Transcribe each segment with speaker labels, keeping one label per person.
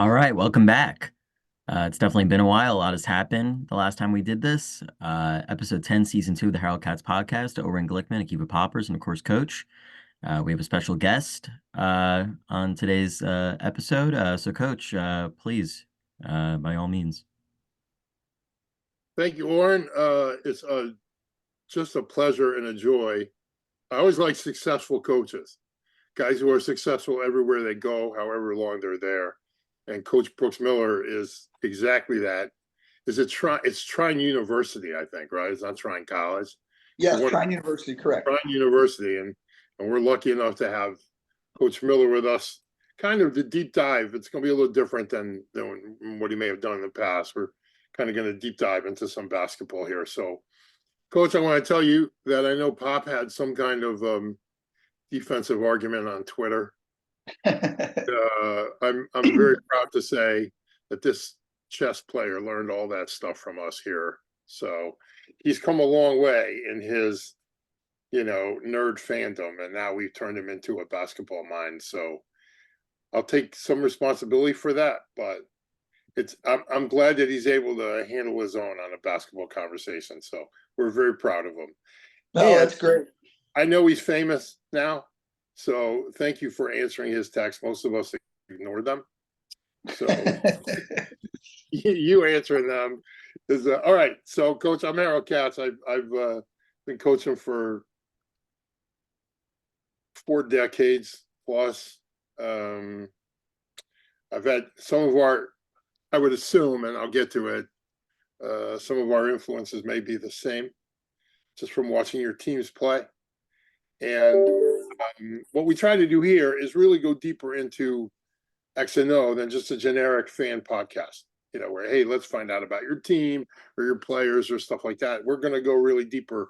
Speaker 1: All right, welcome back. It's definitely been a while. A lot has happened the last time we did this. Episode 10, Season 2 of the Harold Katz podcast. Oren Glickman, Akiva Poppers, and of course, Coach. We have a special guest on today's episode. So, Coach, please, by all means.
Speaker 2: Thank you, Lauren. It's just a pleasure and a joy. I always like successful coaches, guys who are successful everywhere they go, however long they're there. And Coach Brooks Miller is exactly that. It's Trine University, I think, right? It's not Trine College.
Speaker 3: Yes, Trine University, correct.
Speaker 2: Trine University, and we're lucky enough to have Coach Miller with us. Kind of the deep dive. It's going to be a little different than what he may have done in the past. We're kind of going to deep dive into some basketball here. So, Coach, I want to tell you that I know Pop had some kind of defensive argument on Twitter. I'm very proud to say that this chess player learned all that stuff from us here. So he's come a long way in his, nerd fandom, and now we've turned him into a basketball mind. So I'll take some responsibility for that, but I'm glad that he's able to handle his own on a basketball conversation. So we're very proud of him.
Speaker 3: Oh, that's great.
Speaker 2: I know he's famous now, so thank you for answering his text. Most of us ignore them. So you answering them is all right. So, Coach, I'm Harold Katz. I've been coaching for 4 decades plus. I've had some of our, I would assume, and I'll get to it, some of our influences may be the same, just from watching your teams play. And what we try to do here is really go deeper into X and O than just a generic fan podcast, where, hey, let's find out about your team or your players or stuff like that. We're going to go really deeper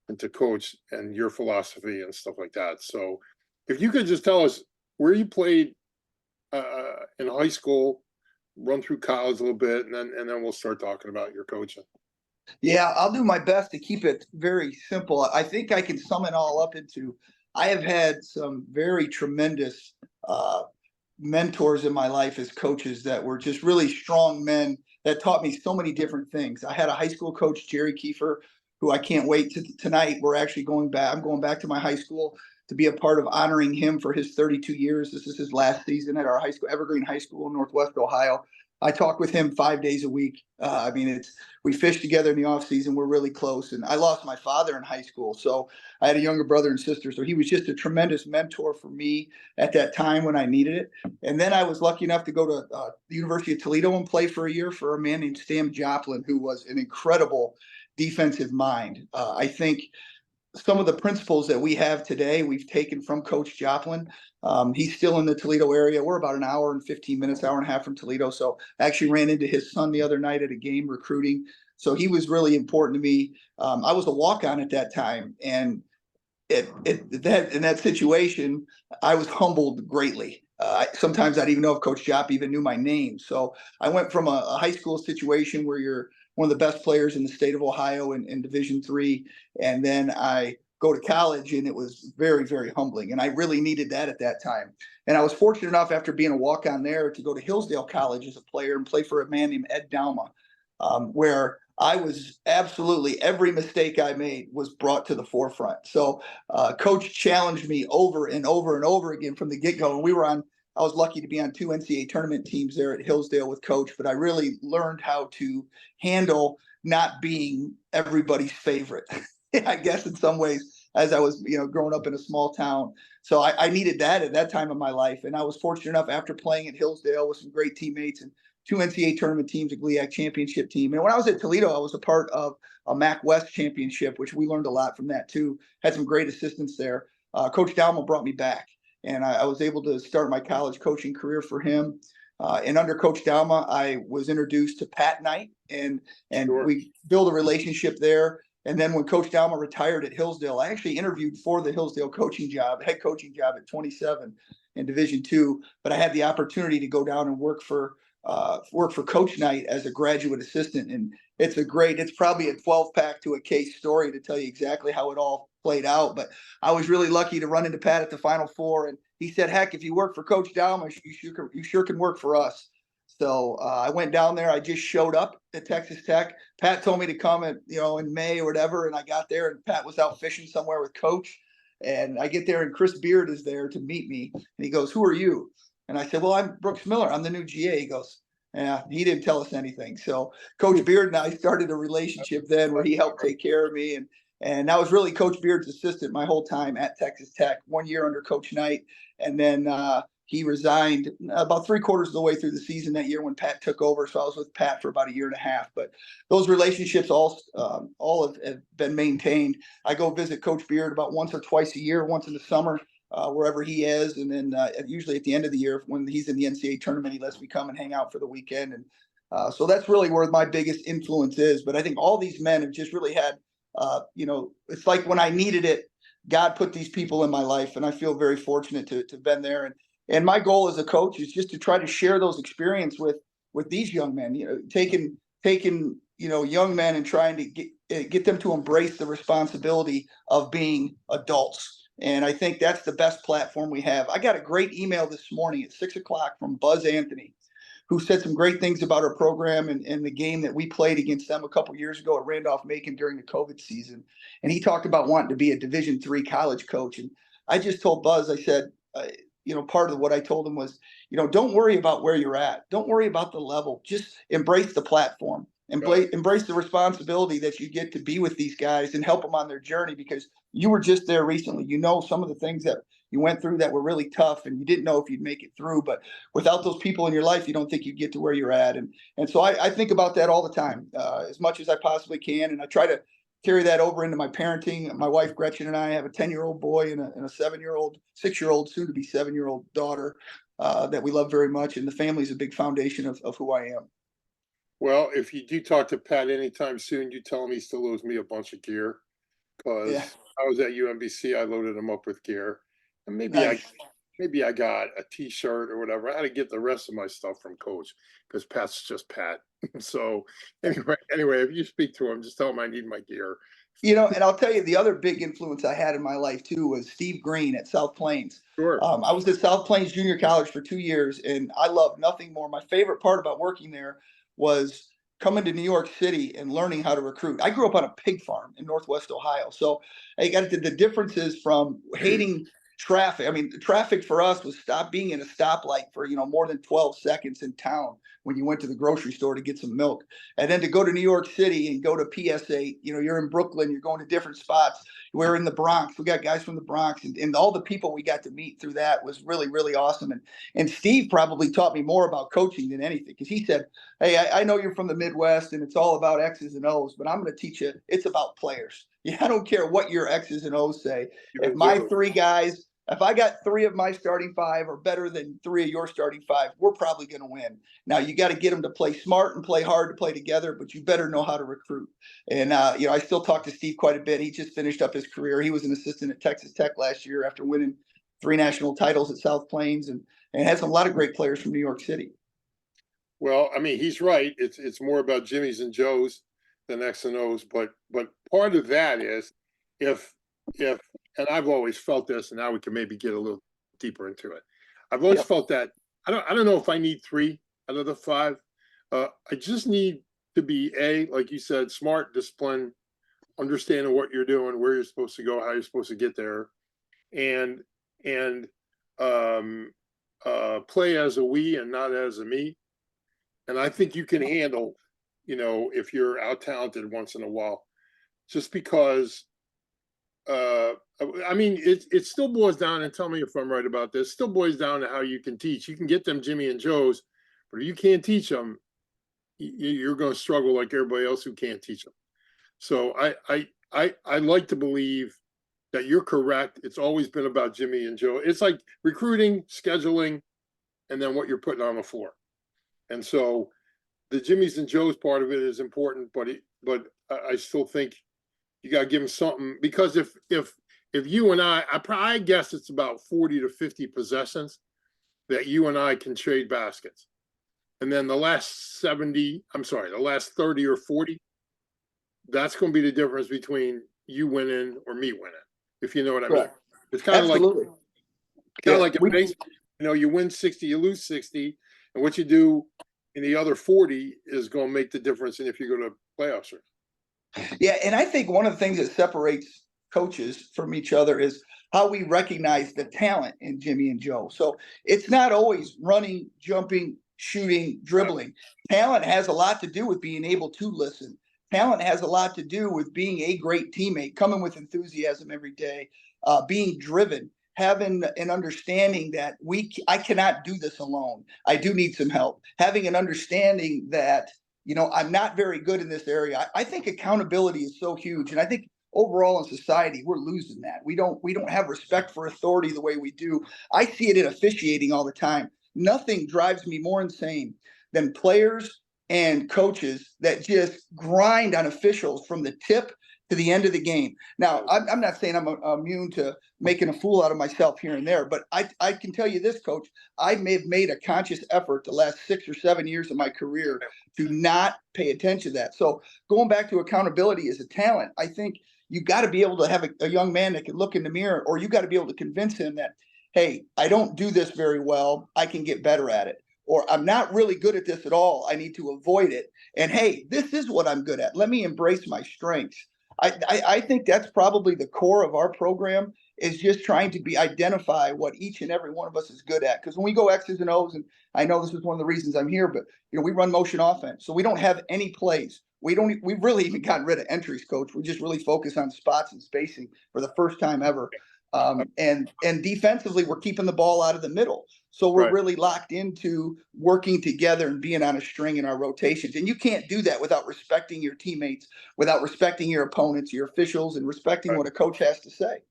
Speaker 2: into Coach and your philosophy and stuff like that. So if you could just tell us where you played in high school, run through college a little bit, and then we'll start talking about your coaching.
Speaker 3: Yeah, I'll do my best to keep it very simple. I think I can sum it all up into I have had some very tremendous mentors in my life as coaches that were just really strong men that taught me so many different things. I had a high school coach, Jerry Kiefer, who I can't wait to tonight. We're actually going back. I'm going back to my high school to be a part of honoring him for his 32 years. This is his last season at our high school, Evergreen High School in Northwest Ohio. I talk with him 5 days a week. We fish together in the off season. We're really close. And I lost my father in high school. So I had a younger brother and sister. So he was just a tremendous mentor for me at that time when I needed it. And then I was lucky enough to go to the University of Toledo and play for a year for a man named Stan Joplin, who was an incredible defensive mind. I think some of the principles that we have today, we've taken from Coach Joplin. He's still in the Toledo area. We're about an hour and 15 minutes, hour and a half from Toledo. So I actually ran into his son the other night at a game recruiting. So he was really important to me. I was a walk-on at that time. And in that situation, I was humbled greatly. Sometimes I didn't even know if Coach Jop even knew my name. So I went from a high school situation where you're one of the best players in the state of Ohio in Division III. And then I go to college, and it was very, very humbling. And I really needed that at that time. And I was fortunate enough, after being a walk-on there, to go to Hillsdale College as a player and play for a man named Ed Dauma, where I was absolutely, every mistake I made was brought to the forefront. So Coach challenged me over and over and over again from the get-go. And I was lucky to be on 2 NCAA tournament teams there at Hillsdale with Coach, but I really learned how to handle not being everybody's favorite, I guess, in some ways, as I was, growing up in a small town. So I needed that at that time of my life. And I was fortunate enough, after playing at Hillsdale with some great teammates and 2 NCAA tournament teams, a GLIAC championship team. And when I was at Toledo, I was a part of a MAC West championship, which we learned a lot from that too. Had some great assistants there. Coach Dalma brought me back, and I was able to start my college coaching career for him. And under Coach Dalma, I was introduced to Pat Knight, and
Speaker 2: Sure.
Speaker 3: We built a relationship there. And then when Coach Dalma retired at Hillsdale, I actually interviewed for the Hillsdale head coaching job at 27 in Division II. But I had the opportunity to go down and work for Coach Knight as a graduate assistant. And it's probably a 12-pack to a case story to tell you exactly how it all played out. But I was really lucky to run into Pat at the Final Four. And he said, heck, if you work for Coach Dalma, you sure can work for us. So I went down there. I just showed up at Texas Tech. Pat told me to come in May or whatever. And I got there and Pat was out fishing somewhere with coach. And I get there and Chris Beard is there to meet me. And he goes, "Who are you?" And I said, "Well, I'm Brooks Miller. I'm the new GA." He goes, "Yeah," he didn't tell us anything. So Coach Beard and I started a relationship then where he helped take care of me. And I was really Coach Beard's assistant my whole time at Texas Tech, 1 year under Coach Knight. And then he resigned about 3/4 of the way through the season that year when Pat took over. So I was with Pat for about 1.5 years. But those relationships all have been maintained. I go visit Coach Beard about once or twice a year, once in the summer, wherever he is. And then usually at the end of the year, when he's in the NCAA tournament, he lets me come and hang out for the weekend. And so that's really where my biggest influence is. But I think all these men have just really had, it's like when I needed it, God put these people in my life. And I feel very fortunate to have been there. And my goal as a coach is just to try to share those experiences with these young men, taking young men and trying to get them to embrace the responsibility of being adults. And I think that's the best platform we have. I got a great email this morning at 6 o'clock from Buzz Anthony, who said some great things about our program and the game that we played against them a couple years ago at Randolph-Macon during the COVID season. And he talked about wanting to be a Division III college coach. And I just told Buzz, I said, part of what I told him was, don't worry about where you're at. Don't worry about the level. Just embrace the platform. Embrace the responsibility that you get to be with these guys and help them on their journey, because you were just there recently. Some of the things that you went through that were really tough and you didn't know if you'd make it through. But without those people in your life, you don't think you'd get to where you're at. And so I think about that all the time, as much as I possibly can. And I try to carry that over into my parenting. My wife, Gretchen, and I have a 10-year-old boy and a 7-year-old, 6-year-old, soon to be 7-year-old daughter that we love very much. And the family is a big foundation of who I am.
Speaker 2: Well, if you do talk to Pat anytime soon, you tell him he still owes me a bunch of gear, because I was at UMBC, I loaded him up with gear, and maybe I got a T-shirt or whatever. I had to get the rest of my stuff from Coach, because Pat's just Pat. So anyway, if you speak to him, just tell him I need my gear.
Speaker 3: And I'll tell you, the other big influence I had in my life too was Steve Green at South Plains.
Speaker 2: Sure.
Speaker 3: I was at South Plains Junior College for 2 years, and I loved nothing more. My favorite part about working there was coming to New York City and learning how to recruit. I grew up on a pig farm in Northwest Ohio. So I got the differences from hating traffic. I mean, traffic for us was being in a stoplight for, more than 12 seconds in town when you went to the grocery store to get some milk. And then to go to New York City and go to PS8, you're in Brooklyn, you're going to different spots. We're in the Bronx. We got guys from the Bronx, and all the people we got to meet through that was really, really awesome. And Steve probably taught me more about coaching than anything, because he said, "Hey, I know you're from the Midwest and it's all about X's and O's, but I'm going to teach you it's about players. Yeah, I don't care what your X's and O's say. If I got 3 of my starting 5 are better than 3 of your starting 5, we're probably going to win. Now, you got to get them to play smart and play hard to play together, but you better know how to recruit." And, I still talk to Steve quite a bit. He just finished up his career. He was an assistant at Texas Tech last year after winning 3 national titles at South Plains, and has a lot of great players from New York City.
Speaker 2: Well, I mean, he's right. It's more about Jimmys and Joes than X and O's. But part of that is if and I've always felt this, and now we can maybe get a little deeper into it. I've always felt that I don't know if I need 3 out of the 5. I just need to be like you said, smart, disciplined, understanding what you're doing, where you're supposed to go, how you're supposed to get there, and play as a we and not as a me. And I think you can handle, if you're out talented once in a while, just because. I mean, it still boils down, and tell me if I'm right about this, still boils down to how you can teach. You can get them Jimmy and Joes, but if you can't teach them, you're going to struggle like everybody else who can't teach them. So I like to believe that you're correct. It's always been about Jimmy and Joe. It's like recruiting, scheduling, and then what you're putting on the floor. And so the Jimmys and Joes part of it is important, but I still think you got to give them something, because if you and I guess it's about 40 to 50 possessions that you and I can trade baskets. And then the last 30 or 40, that's going to be the difference between you winning or me winning, if you know what I mean. It's kind of like a race. You win 60, you lose 60. And what you do and the other 40 is going to make the difference in if you go to playoffs or.
Speaker 3: Yeah, and I think one of the things that separates coaches from each other is how we recognize the talent in Jimmy and Joe. So it's not always running, jumping, shooting, dribbling. Talent has a lot to do with being able to listen. Talent has a lot to do with being a great teammate, coming with enthusiasm every day, being driven, having an understanding that I cannot do this alone. I do need some help. Having an understanding that I'm not very good in this area. I think accountability is so huge, and I think overall in society we're losing that. We don't have respect for authority the way we do. I see it in officiating all the time. Nothing drives me more insane than players and coaches that just grind on officials from the tip to the end of the game. Now, I'm not saying I'm immune to making a fool out of myself here and there, but I can tell you this, Coach, I may have made a conscious effort the last 6 or 7 years of my career to not pay attention to that. So going back to accountability as a talent, I think you got to be able to have a young man that can look in the mirror, or you got to be able to convince him that, hey, I don't do this very well. I can get better at it. Or I'm not really good at this at all. I need to avoid it. And hey, this is what I'm good at. Let me embrace my strengths. I think that's probably the core of our program, is just trying to identify what each and every one of us is good at. Because when we go X's and O's, and I know this is one of the reasons I'm here, but we run motion offense, so we don't have any plays. We've really even gotten rid of entries, Coach. We just really focus on spots and spacing for the first time ever. And defensively, we're keeping the ball out of the middle. So we're really locked into working together and being on a string in our rotations. And you can't do that without respecting your teammates, without respecting your opponents, your officials, and respecting what a coach has to say.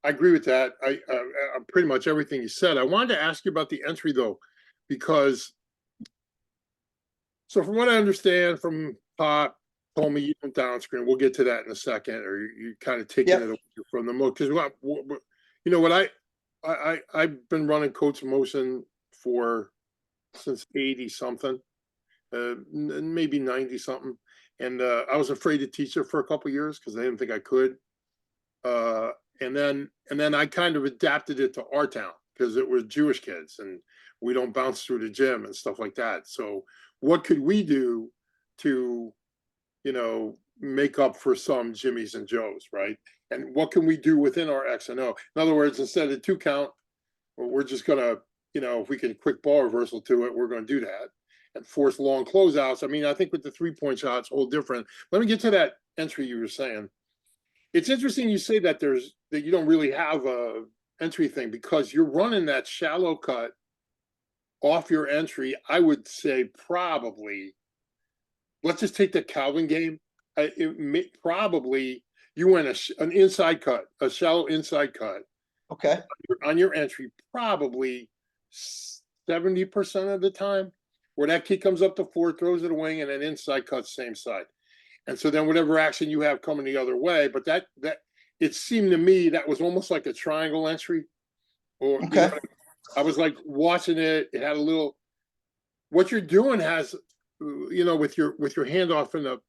Speaker 2: I agree with that. I pretty much everything you said. I wanted to ask you about the entry though, because so from what I understand from Pop, told me you don't down screen. We'll get to that in a second, or you kind of taking it away from the motion. Because what I've been running coach motion since 80 something, maybe 90 something, and I was afraid to teach it for a couple of years because I didn't think I could. And then I kind of adapted it to our town because it was Jewish kids and we don't bounce through the gym and stuff like that. So what could we do to make up for some Jimmys and Joes, right? And what can we do within our X and O? In other words, instead of 2 count, we're just gonna, if we can quick ball reversal to it, we're gonna do that and force long closeouts. I mean, I think with the 3-point shots, whole different. Let me get to that entry you were saying. It's interesting you say that you don't really have a entry thing because you're running that shallow cut off your entry. I would say probably, let's just take the Calvin game. Probably you went an inside cut, a shallow inside cut.
Speaker 3: Okay.
Speaker 2: On your entry, probably 70% of the time, where that kid comes up the floor, throws it away, and then inside cut same side. And so then whatever action you have coming the other way, but that it seemed to me that was almost like a triangle entry. Or
Speaker 3: okay.
Speaker 2: I was like watching it. It had a little. What you're doing has, with your handoff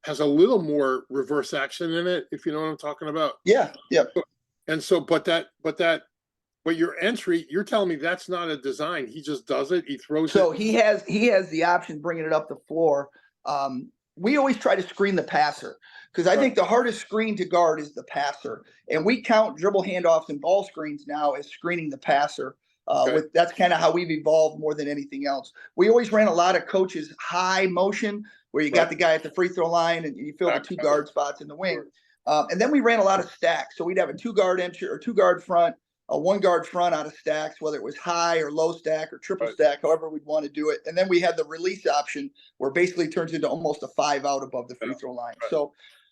Speaker 2: has a little more reverse action in it, if you know what I'm talking about.
Speaker 3: Yeah.
Speaker 2: And so, but your entry, you're telling me that's not a design. He just does it. He throws it.
Speaker 3: So he has the option bringing it up the floor. We always try to screen the passer because I think the hardest screen to guard is the passer. And we count dribble handoffs and ball screens now as screening the passer. That's kind of how we've evolved more than anything else. We always ran a lot of coaches high motion where you got the guy at the free throw line and you fill the 2 guard spots in the wing. And then we ran a lot of stacks. So we'd have a 2 guard entry or 2 guard front, a 1 guard front out of stacks, whether it was high or low stack or triple stack, however we'd want to do it. And then we had the release option where it basically turns into almost a 5 out above the free throw line. So,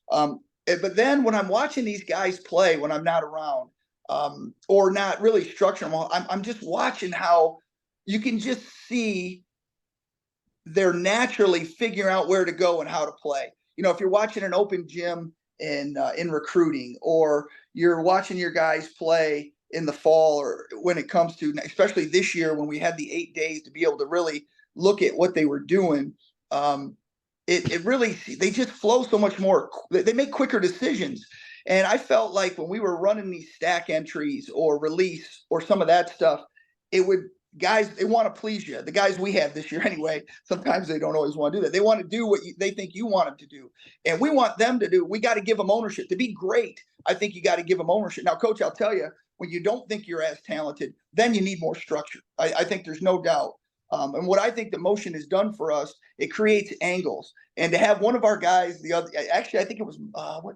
Speaker 3: but then when I'm watching these guys play, when I'm not around, or not really structuring them, I'm just watching how you can just see they're naturally figuring out where to go and how to play. If you're watching an open gym in recruiting, or you're watching your guys play in the fall, or when it comes to, especially this year when we had the 8 days to be able to really look at what they were doing, it really, they just flow so much more. They make quicker decisions. And I felt like when we were running these stack entries or release or some of that stuff, it would guys, they want to please you. The guys we have this year anyway, sometimes they don't always want to do that. They want to do what they think you want them to do. And we want them to do, we got to give them ownership. To be great, I think you got to give them ownership. Now, Coach, I'll tell you, when you don't think you're as talented, then you need more structure. I think there's no doubt. And what I think the motion has done for us, it creates angles. And to have one of our guys, actually, I think it was,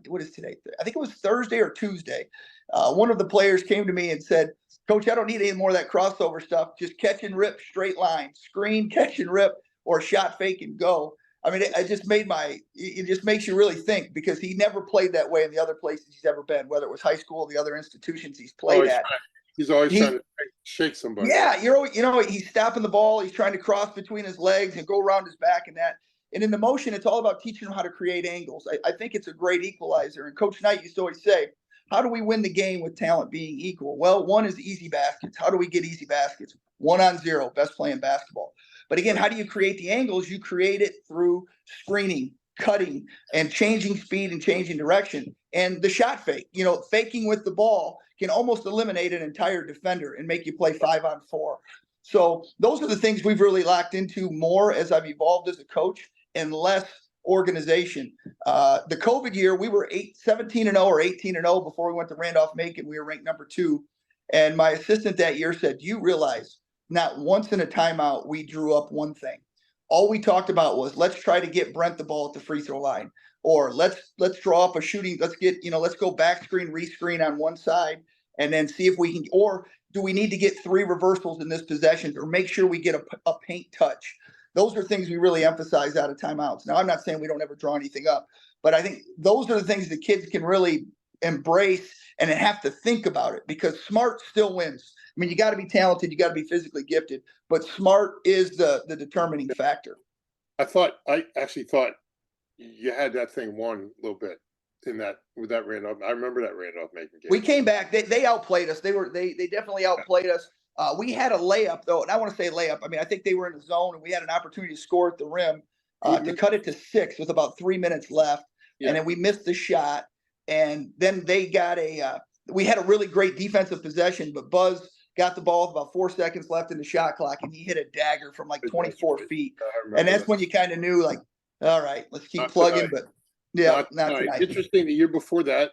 Speaker 3: what is today? I think it was Thursday or Tuesday. One of the players came to me and said, Coach, I don't need any more of that crossover stuff. Just catch and rip, straight line, screen, catch and rip, or shot, fake, and go. I mean, it just makes you really think, because he never played that way in the other places he's ever been, whether it was high school or the other institutions he's played at.
Speaker 2: He's always trying to shake somebody.
Speaker 3: Yeah, he's stopping the ball. He's trying to cross between his legs and go around his back and that. And in the motion, it's all about teaching him how to create angles. I think it's a great equalizer. And Coach Knight used to always say, how do we win the game with talent being equal? Well, one is easy baskets. How do we get easy baskets? 1-on-0, best play in basketball. But again, how do you create the angles? You create it through screening, cutting, and changing speed and changing direction. And the shot fake, faking with the ball can almost eliminate an entire defender and make you play 5-on-4. So those are the things we've really locked into more as I've evolved as a coach, and less organization. The COVID year, we were 17-0 or 18-0 before we went to Randolph-Macon. We were ranked number 2. And my assistant that year said, do you realize not once in a timeout we drew up one thing? All we talked about was, let's try to get Brent the ball at the free throw line, or let's draw up a shooting. Let's go back screen, rescreen on one side, and then see if we can, or do we need to get 3 reversals in this possession, or make sure we get a paint touch? Those are things we really emphasize out of timeouts. Now, I'm not saying we don't ever draw anything up, but I think those are the things the kids can really embrace and have to think about it, because smart still wins. I mean, you got to be talented, you got to be physically gifted, but smart is the determining factor.
Speaker 2: I actually thought you had that thing won a little bit with that Randolph. I remember that Randolph-Macon game.
Speaker 3: We came back. They outplayed us. They definitely outplayed us. We had a layup though, and I want to say layup. I mean, I think they were in the zone, and we had an opportunity to score at the rim to cut it to 6 with about 3 minutes left, and then we missed the shot. And then they got we had a really great defensive possession, but Buzz got the ball with about 4 seconds left in the shot clock, and he hit a dagger from like 24 feet. And that's when you kind of knew, like, all right, let's keep plugging. But yeah, not tonight.
Speaker 2: Interesting. The year before that,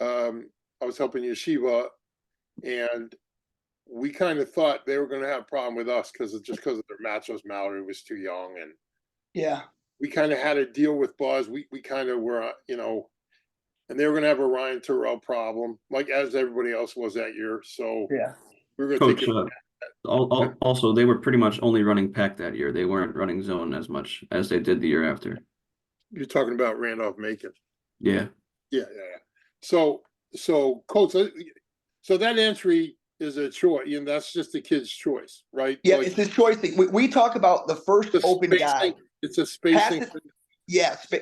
Speaker 2: I was helping Yeshiva, and we kind of thought they were going to have a problem with us because of their matchups. Mallory was too young, and we kind of had to deal with Buzz. We kind of were, and they were going to have a Ryan Terrell problem, like as everybody else was that year. So we were going to take it.
Speaker 4: Also, they were pretty much only running pack that year. They weren't running zone as much as they did the year after.
Speaker 2: You're talking about Randolph-Macon.
Speaker 4: Yeah.
Speaker 2: So Coach, so that entry is a choice, and that's just the kid's choice, right?
Speaker 3: Yeah, it's his choice thing. We talk about the first open guy.
Speaker 2: It's a spacing.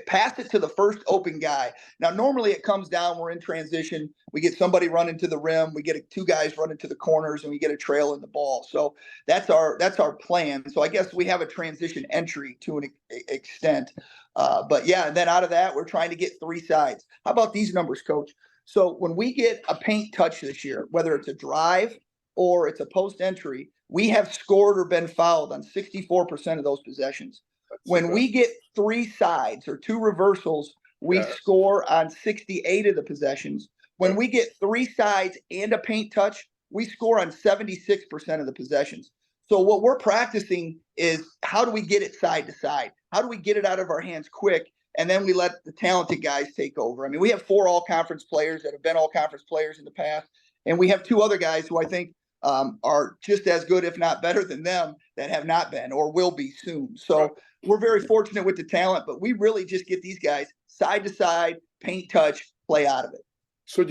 Speaker 3: Pass it to the first open guy. Now, normally it comes down, we're in transition. We get somebody running to the rim. We get 2 guys running to the corners, and we get a trail in the ball. So that's our plan. So I guess we have a transition entry to an extent. But yeah, and then out of that, we're trying to get 3 sides. How about these numbers, Coach? So when we get a paint touch this year, whether it's a drive or it's a post entry, we have scored or been fouled on 64% of those possessions. When we get 3 sides or 2 reversals, we score on 68 of the possessions. When we get 3 sides and a paint touch, we score on 76% of the possessions. So what we're practicing is, how do we get it side to side? How do we get it out of our hands quick? And then we let the talented guys take over. I mean, we have 4 all-conference players that have been all-conference players in the past, and we have 2 other guys who I think are just as good, if not better than them, that have not been or will be soon. So we're very fortunate with the talent, but we really just get these guys side to side, paint touch, play out of it.
Speaker 2: So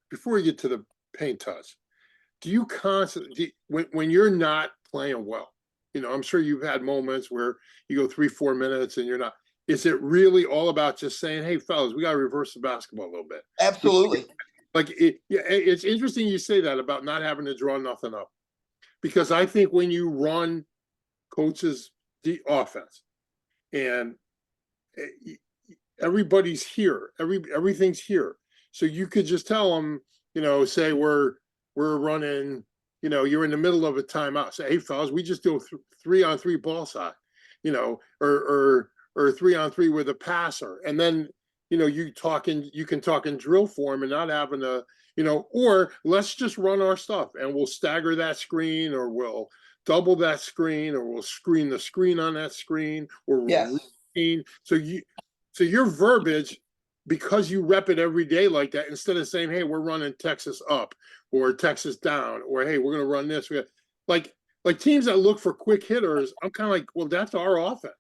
Speaker 2: before you get to the paint touch, do you constantly, when you're not playing well, I'm sure you've had moments where you go 3-4 minutes and you're not, is it really all about just saying, hey fellas, we got to reverse the basketball a little bit?
Speaker 3: Absolutely.
Speaker 2: Like it's interesting you say that about not having to draw nothing up, because I think when you run coaches the offense and everybody's here, everything's here, so you could just tell them, say we're running you're in the middle of a timeout. Say, hey, fellas, we just do a 3-on-3 ball sack, or 3-on-3 with a passer. And then, you can talk in drill form and not having to, or let's just run our stuff and we'll stagger that screen, or we'll double that screen, or we'll screen the screen on that screen, or we'll
Speaker 3: Yes.
Speaker 2: so your verbiage, because you rep it every day like that, instead of saying, hey, we're running Texas up or Texas down, or hey, we're going to run this. Like teams that look for quick hitters, I'm kind of like, well, that's our offense.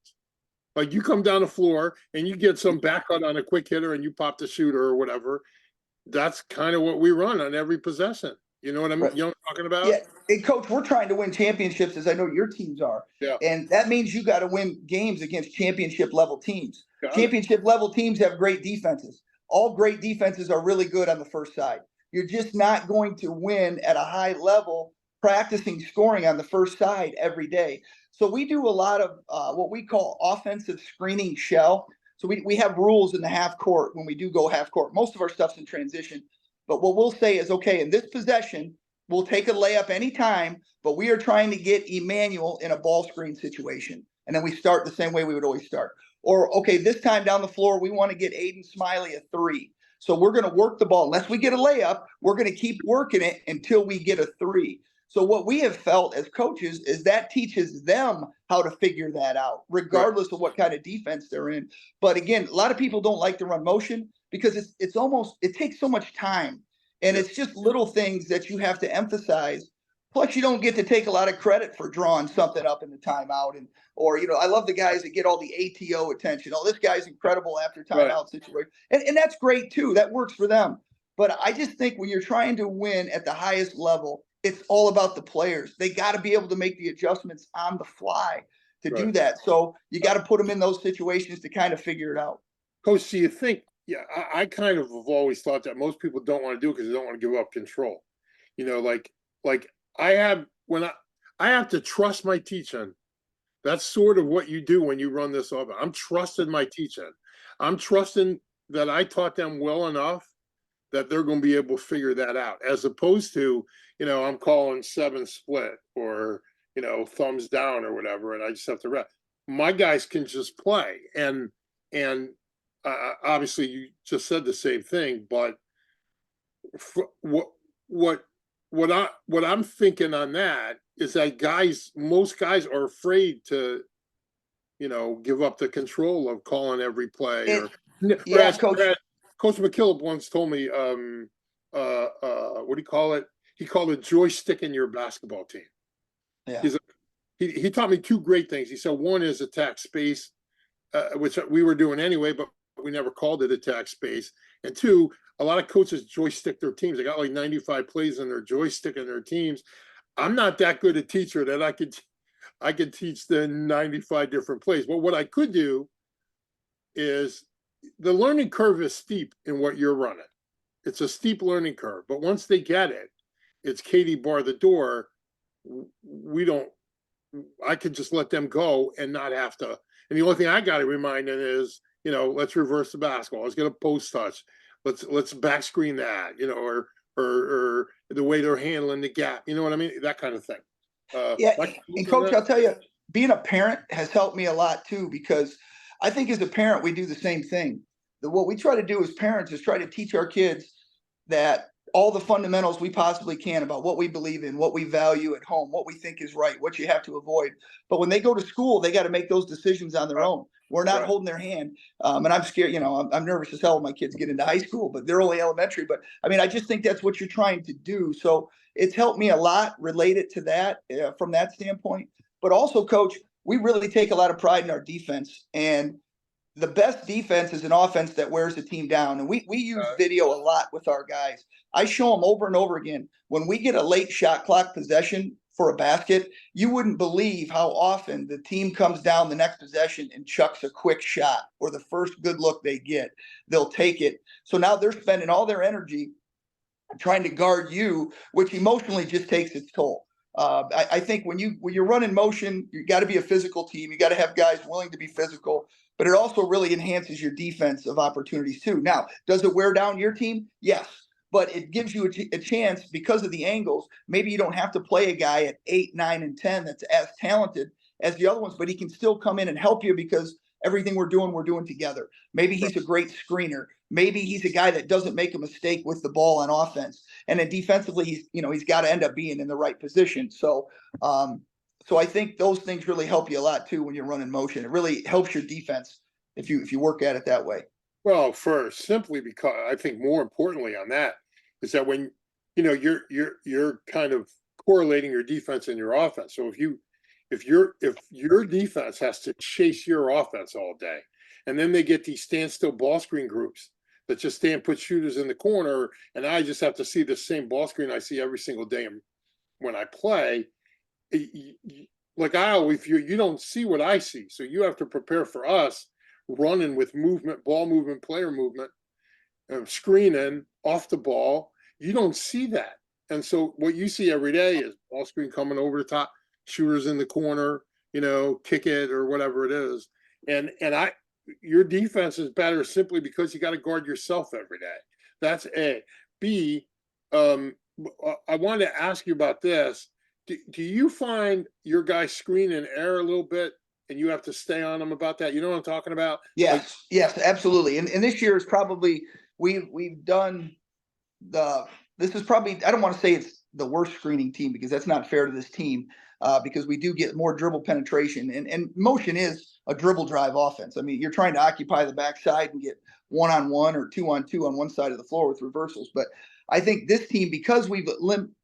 Speaker 2: Like you come down the floor and you get some back cut on a quick hitter and you pop the shooter or whatever. That's kind of what we run on every possession. You know what I mean?
Speaker 3: Right.
Speaker 2: You know what I'm talking about?
Speaker 3: Yeah. And coach, we're trying to win championships, as I know your teams are.
Speaker 2: Yeah.
Speaker 3: And that means you got to win games against championship level teams.
Speaker 2: Got it.
Speaker 3: Championship level teams have great defenses. All great defenses are really good on the first side. You're just not going to win at a high level practicing scoring on the first side every day. So we do a lot of what we call offensive screening shell. So we have rules in the half court when we do go half court. Most of our stuff's in transition. But what we'll say is, okay, in this possession, we'll take a layup anytime, but we are trying to get Emmanuel in a ball screen situation. And then we start the same way we would always start. Or, okay, this time down the floor, we want to get Aiden Smiley a 3. So we're going to work the ball. Unless we get a layup, we're going to keep working it until we get a 3. So what we have felt as coaches is that teaches them how to figure that out, regardless of what kind of defense they're in. But again, a lot of people don't like to run motion because it takes so much time. And it's just little things that you have to emphasize. Plus, you don't get to take a lot of credit for drawing something up in the timeout. Or I love the guys that get all the ATO attention. Oh, this guy's incredible after timeout situation. And that's great too. That works for them. But I just think when you're trying to win at the highest level, it's all about the players. They got to be able to make the adjustments on the fly to do that. So you got to put them in those situations to kind of figure it out.
Speaker 2: Coach, do you think, I kind of have always thought that most people don't want to do it because they don't want to give up control. Like I have to trust my teaching. That's sort of what you do when you run this offense. I'm trusting my teaching. I'm trusting that I taught them well enough that they're going to be able to figure that out, as opposed to, I'm calling 7 split or, thumbs down or whatever, and I just have to rep. My guys can just play. And obviously you just said the same thing, but what I'm thinking on that is that most guys are afraid to, give up the control of calling every play. Coach McKillop once told me, what do you call it? He called it joystick in your basketball team.
Speaker 3: Yeah.
Speaker 2: He taught me 2 great things. He said one is attack space, which we were doing anyway, but we never called it attack space. And 2, a lot of coaches joystick their teams. They got like 95 plays in their joystick in their teams. I'm not that good a teacher that I could teach the 95 different plays. But what I could do is, the learning curve is steep in what you're running. It's a steep learning curve. But once they get it, it's Katie bar the door. I could just let them go and not have to. And the only thing I got to remind them is, let's reverse the basketball. Let's get a post touch. Let's back screen that, or the way they're handling the gap. You know what I mean? That kind of thing.
Speaker 3: And coach, I'll tell you, being a parent has helped me a lot too, because I think as a parent, we do the same thing. What we try to do as parents is try to teach our kids that all the fundamentals we possibly can about what we believe in, what we value at home, what we think is right, what you have to avoid. But when they go to school, they got to make those decisions on their own. We're not holding their hand. And I'm scared, I'm nervous as hell when my kids get into high school, but they're only elementary. But I mean, I just think that's what you're trying to do. So it's helped me a lot related to that from that standpoint. But also, coach, we really take a lot of pride in our defense. And the best defense is an offense that wears the team down. And we use video a lot with our guys. I show them over and over again. When we get a late shot clock possession for a basket, you wouldn't believe how often the team comes down the next possession and chucks a quick shot, or the first good look they get, they'll take it. So now they're spending all their energy trying to guard you, which emotionally just takes its toll. I think when you're running motion, you got to be a physical team. You got to have guys willing to be physical, but it also really enhances your defensive opportunities too. Now, does it wear down your team? Yes. but it gives you a chance because of the angles. Maybe you don't have to play a guy at 8, 9, and 10 that's as talented as the other ones, but he can still come in and help you because everything we're doing together. Maybe he's a great screener. Maybe he's a guy that doesn't make a mistake with the ball on offense. And then defensively, he's got to end up being in the right position. So I think those things really help you a lot too when you're running motion. It really helps your defense if you work at it that way.
Speaker 2: Well, simply because I think more importantly on that is that when you're kind of correlating your defense and your offense. So if your defense has to chase your offense all day, and then they get these standstill ball screen groups that just stay and put shooters in the corner, and I just have to see the same ball screen I see every single day when I play. Like you don't see what I see, so you have to prepare for us running with movement, ball movement, player movement, screening off the ball. You don't see that. And so what you see every day is ball screen coming over the top, shooters in the corner, kick it or whatever it is. And your defense is better simply because you got to guard yourself every day. That's A. B, I wanted to ask you about this. Do you find your guys screen and air a little bit and you have to stay on them about that? You know what I'm talking about?
Speaker 3: Yes, yes, absolutely. And this year is probably, we've done this is probably, I don't want to say it's the worst screening team because that's not fair to this team because we do get more dribble penetration and motion is a dribble drive offense. I mean, you're trying to occupy the backside and get 1-on-1 or 2-on-2 on one side of the floor with reversals. But I think this team, because we've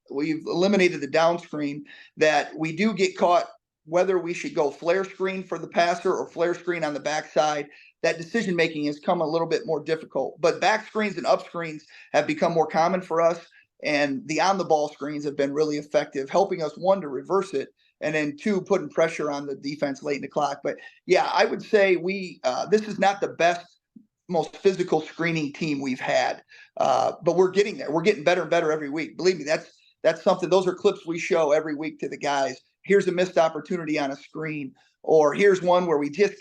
Speaker 3: eliminated the down screen, that we do get caught whether we should go flare screen for the passer or flare screen on the backside. That decision making has come a little bit more difficult, but back screens and up screens have become more common for us. And the on the ball screens have been really effective, helping us, one, to reverse it, and then two, putting pressure on the defense late in the clock. But yeah, I would say this is not the best, most physical screening team we've had, but we're getting there. We're getting better and better every week. Believe me, that's something. Those are clips we show every week to the guys. Here's a missed opportunity on a screen, or here's one where we just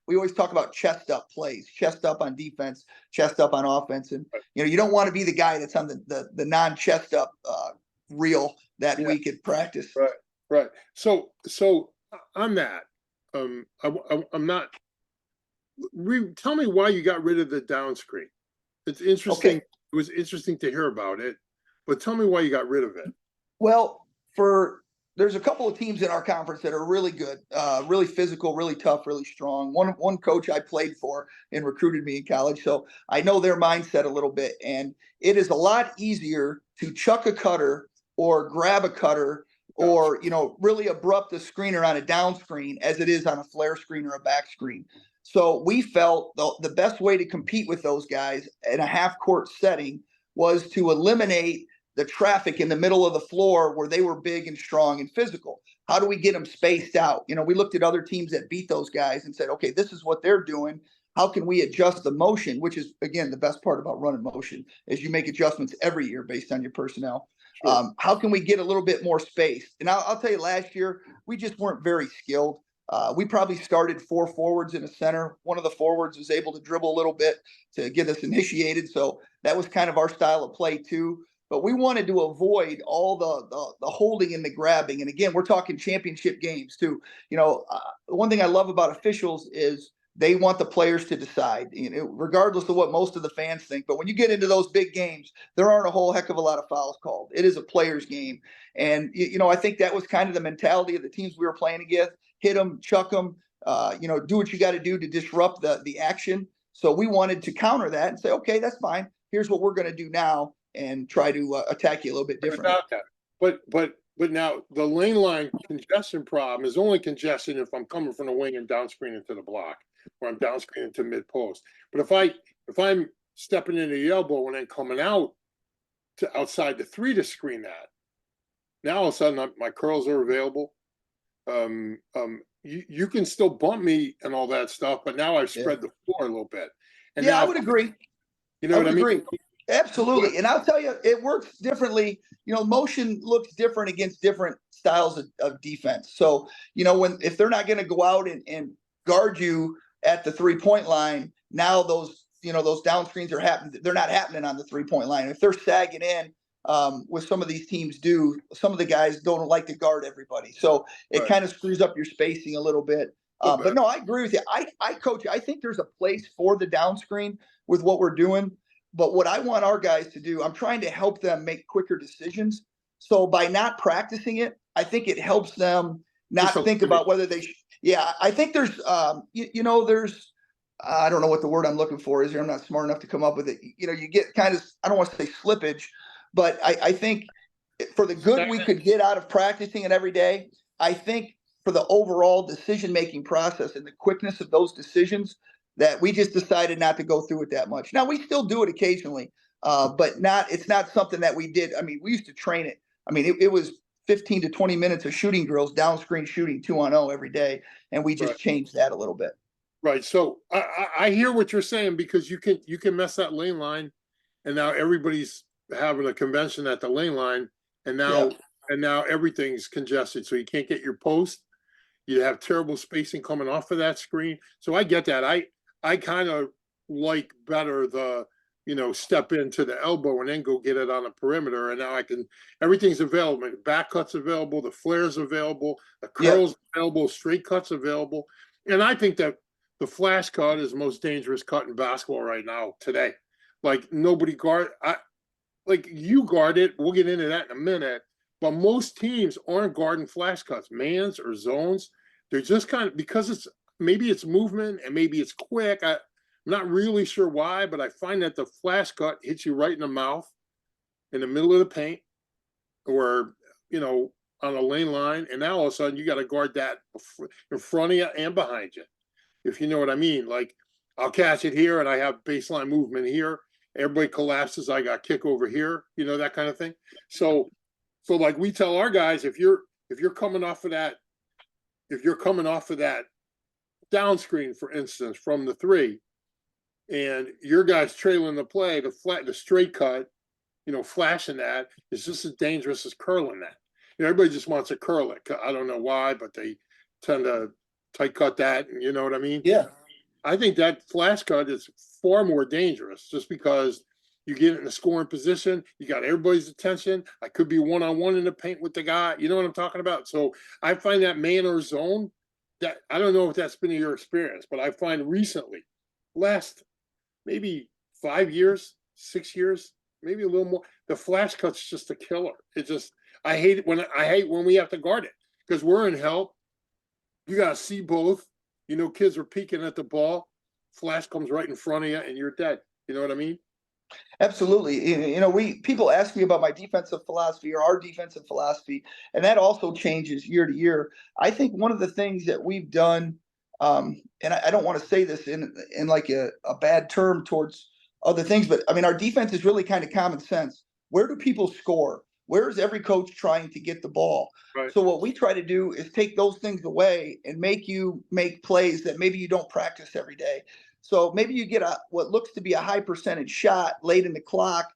Speaker 3: we always talk about chest up plays, chest up on defense, chest up on offense. And, you don't want to be the guy that's on the non-chest up reel that week at practice.
Speaker 2: Right. So on that, I'm not, tell me why you got rid of the down screen. It's interesting.
Speaker 3: Okay.
Speaker 2: It was interesting to hear about it, but tell me why you got rid of it.
Speaker 3: Well, there's a couple of teams in our conference that are really good, really physical, really tough, really strong. One coach I played for and recruited me in college, so I know their mindset a little bit. And it is a lot easier to chuck a cutter or grab a cutter or really abrupt a screener on a down screen as it is on a flare screen or a back screen. So we felt the best way to compete with those guys in a half court setting was to eliminate the traffic in the middle of the floor where they were big and strong and physical. How do we get them spaced out? We looked at other teams that beat those guys and said, okay, this is what they're doing. How can we adjust the motion, which is, again, the best part about running motion is you make adjustments every year based on your personnel. Sure. How can we get a little bit more space? And I'll tell you, last year, we just weren't very skilled. We probably started 4 forwards in a center. One of the forwards was able to dribble a little bit to get us initiated. So that was kind of our style of play too. But we wanted to avoid all the holding and the grabbing. And again, we're talking championship games too. One thing I love about officials is they want the players to decide, regardless of what most of the fans think. But when you get into those big games, there aren't a whole heck of a lot of fouls called. It is a player's game. And, I think that was kind of the mentality of the teams we were playing against. Hit them, chuck them, do what you got to do to disrupt the action. So we wanted to counter that and say, okay, that's fine. Here's what we're going to do now and try to attack you a little bit differently.
Speaker 2: But now the lane line congestion problem is only congestion if I'm coming from the wing and down screening to the block, or I'm down screening to mid post. But if I'm stepping into the elbow and then coming out to outside the 3 to screen that, now all of a sudden my curls are available. You can still bump me and all that stuff, but now I've spread the floor a little bit. And
Speaker 3: I would agree.
Speaker 2: You know what I mean?
Speaker 3: Agree. Absolutely. And I'll tell you, it works differently. Motion looks different against different styles of defense. So, if they're not going to go out and guard you at the 3-point line, now those those down screens are happening. They're not happening on the 3-point line. If they're sagging in, with some of these teams do, some of the guys don't like to guard everybody. So it
Speaker 2: Right.
Speaker 3: kind of screws up your spacing a little bit. But no, I agree with you. I coach, I think there's a place for the down screen with what we're doing. But what I want our guys to do, I'm trying to help them make quicker decisions. So by not practicing it, I think it helps them not think about whether they I think there's, there's, I don't know what the word I'm looking for is here. I'm not smart enough to come up with it. You get kind of, I don't want to say slippage, but I think for the good we could get out of practicing it every day, I think for the overall decision-making process and the quickness of those decisions, that we just decided not to go through it that much. Now we still do it occasionally, but it's not something that we did. I mean, we used to train it. I mean, it was 15 to 20 minutes of shooting drills, down screen shooting 2-on-0 every day. And we just changed that a little bit.
Speaker 2: Right. So I hear what you're saying, because you can mess that lane line, and now everybody's having a convention at the lane line, and now everything's congested. So you can't get your post. You have terrible spacing coming off of that screen. So I get that. I kind of like better the, step into the elbow and then go get it on the perimeter. And now everything's available. The back cut's available, the flares available, the curls available, straight cuts available. And I think that the flash cut is the most dangerous cut in basketball right now today. Like nobody like you guard it. We'll get into that in a minute. But most teams aren't guarding flash cuts, mans or zones. They're just kind of, because maybe it's movement and maybe it's quick. I'm not really sure why, but I find that the flash cut hits you right in the mouth, in the middle of the paint, or, on a lane line. And now all of a sudden you got to guard that in front of you and behind you, if you know what I mean. Like I'll catch it here and I have baseline movement here. Everybody collapses. I got kick over here, that kind of thing. So like we tell our guys, if you're coming off of that down screen, for instance, from the 3, and your guy's trailing the play, the straight cut, flashing that is just as dangerous as curling that. Everybody just wants to curl it. I don't know why, but they tend to tight cut that. You know what I mean?
Speaker 3: Yeah.
Speaker 2: I think that flash cut is far more dangerous, just because you get in a scoring position, you got everybody's attention. I could be one-on-one in the paint with the guy. You know what I'm talking about? So I find that man or zone, that I don't know if that's been your experience, but I find recently, last maybe 5 years, 6 years, maybe a little more, the flash cut's just a killer. I hate it when we have to guard it, because we're in help. You got to see both. Kids are peeking at the ball. Flash comes right in front of you and you're dead. You know what I mean?
Speaker 3: Absolutely. People ask me about my defensive philosophy or our defensive philosophy, and that also changes year to year. I think one of the things that we've done, and I don't want to say this in like a bad term towards other things, but I mean, our defense is really kind of common sense. Where do people score? Where is every coach trying to get the ball?
Speaker 2: Right.
Speaker 3: So what we try to do is take those things away and make you make plays that maybe you don't practice every day. So maybe you get what looks to be a high percentage shot late in the clock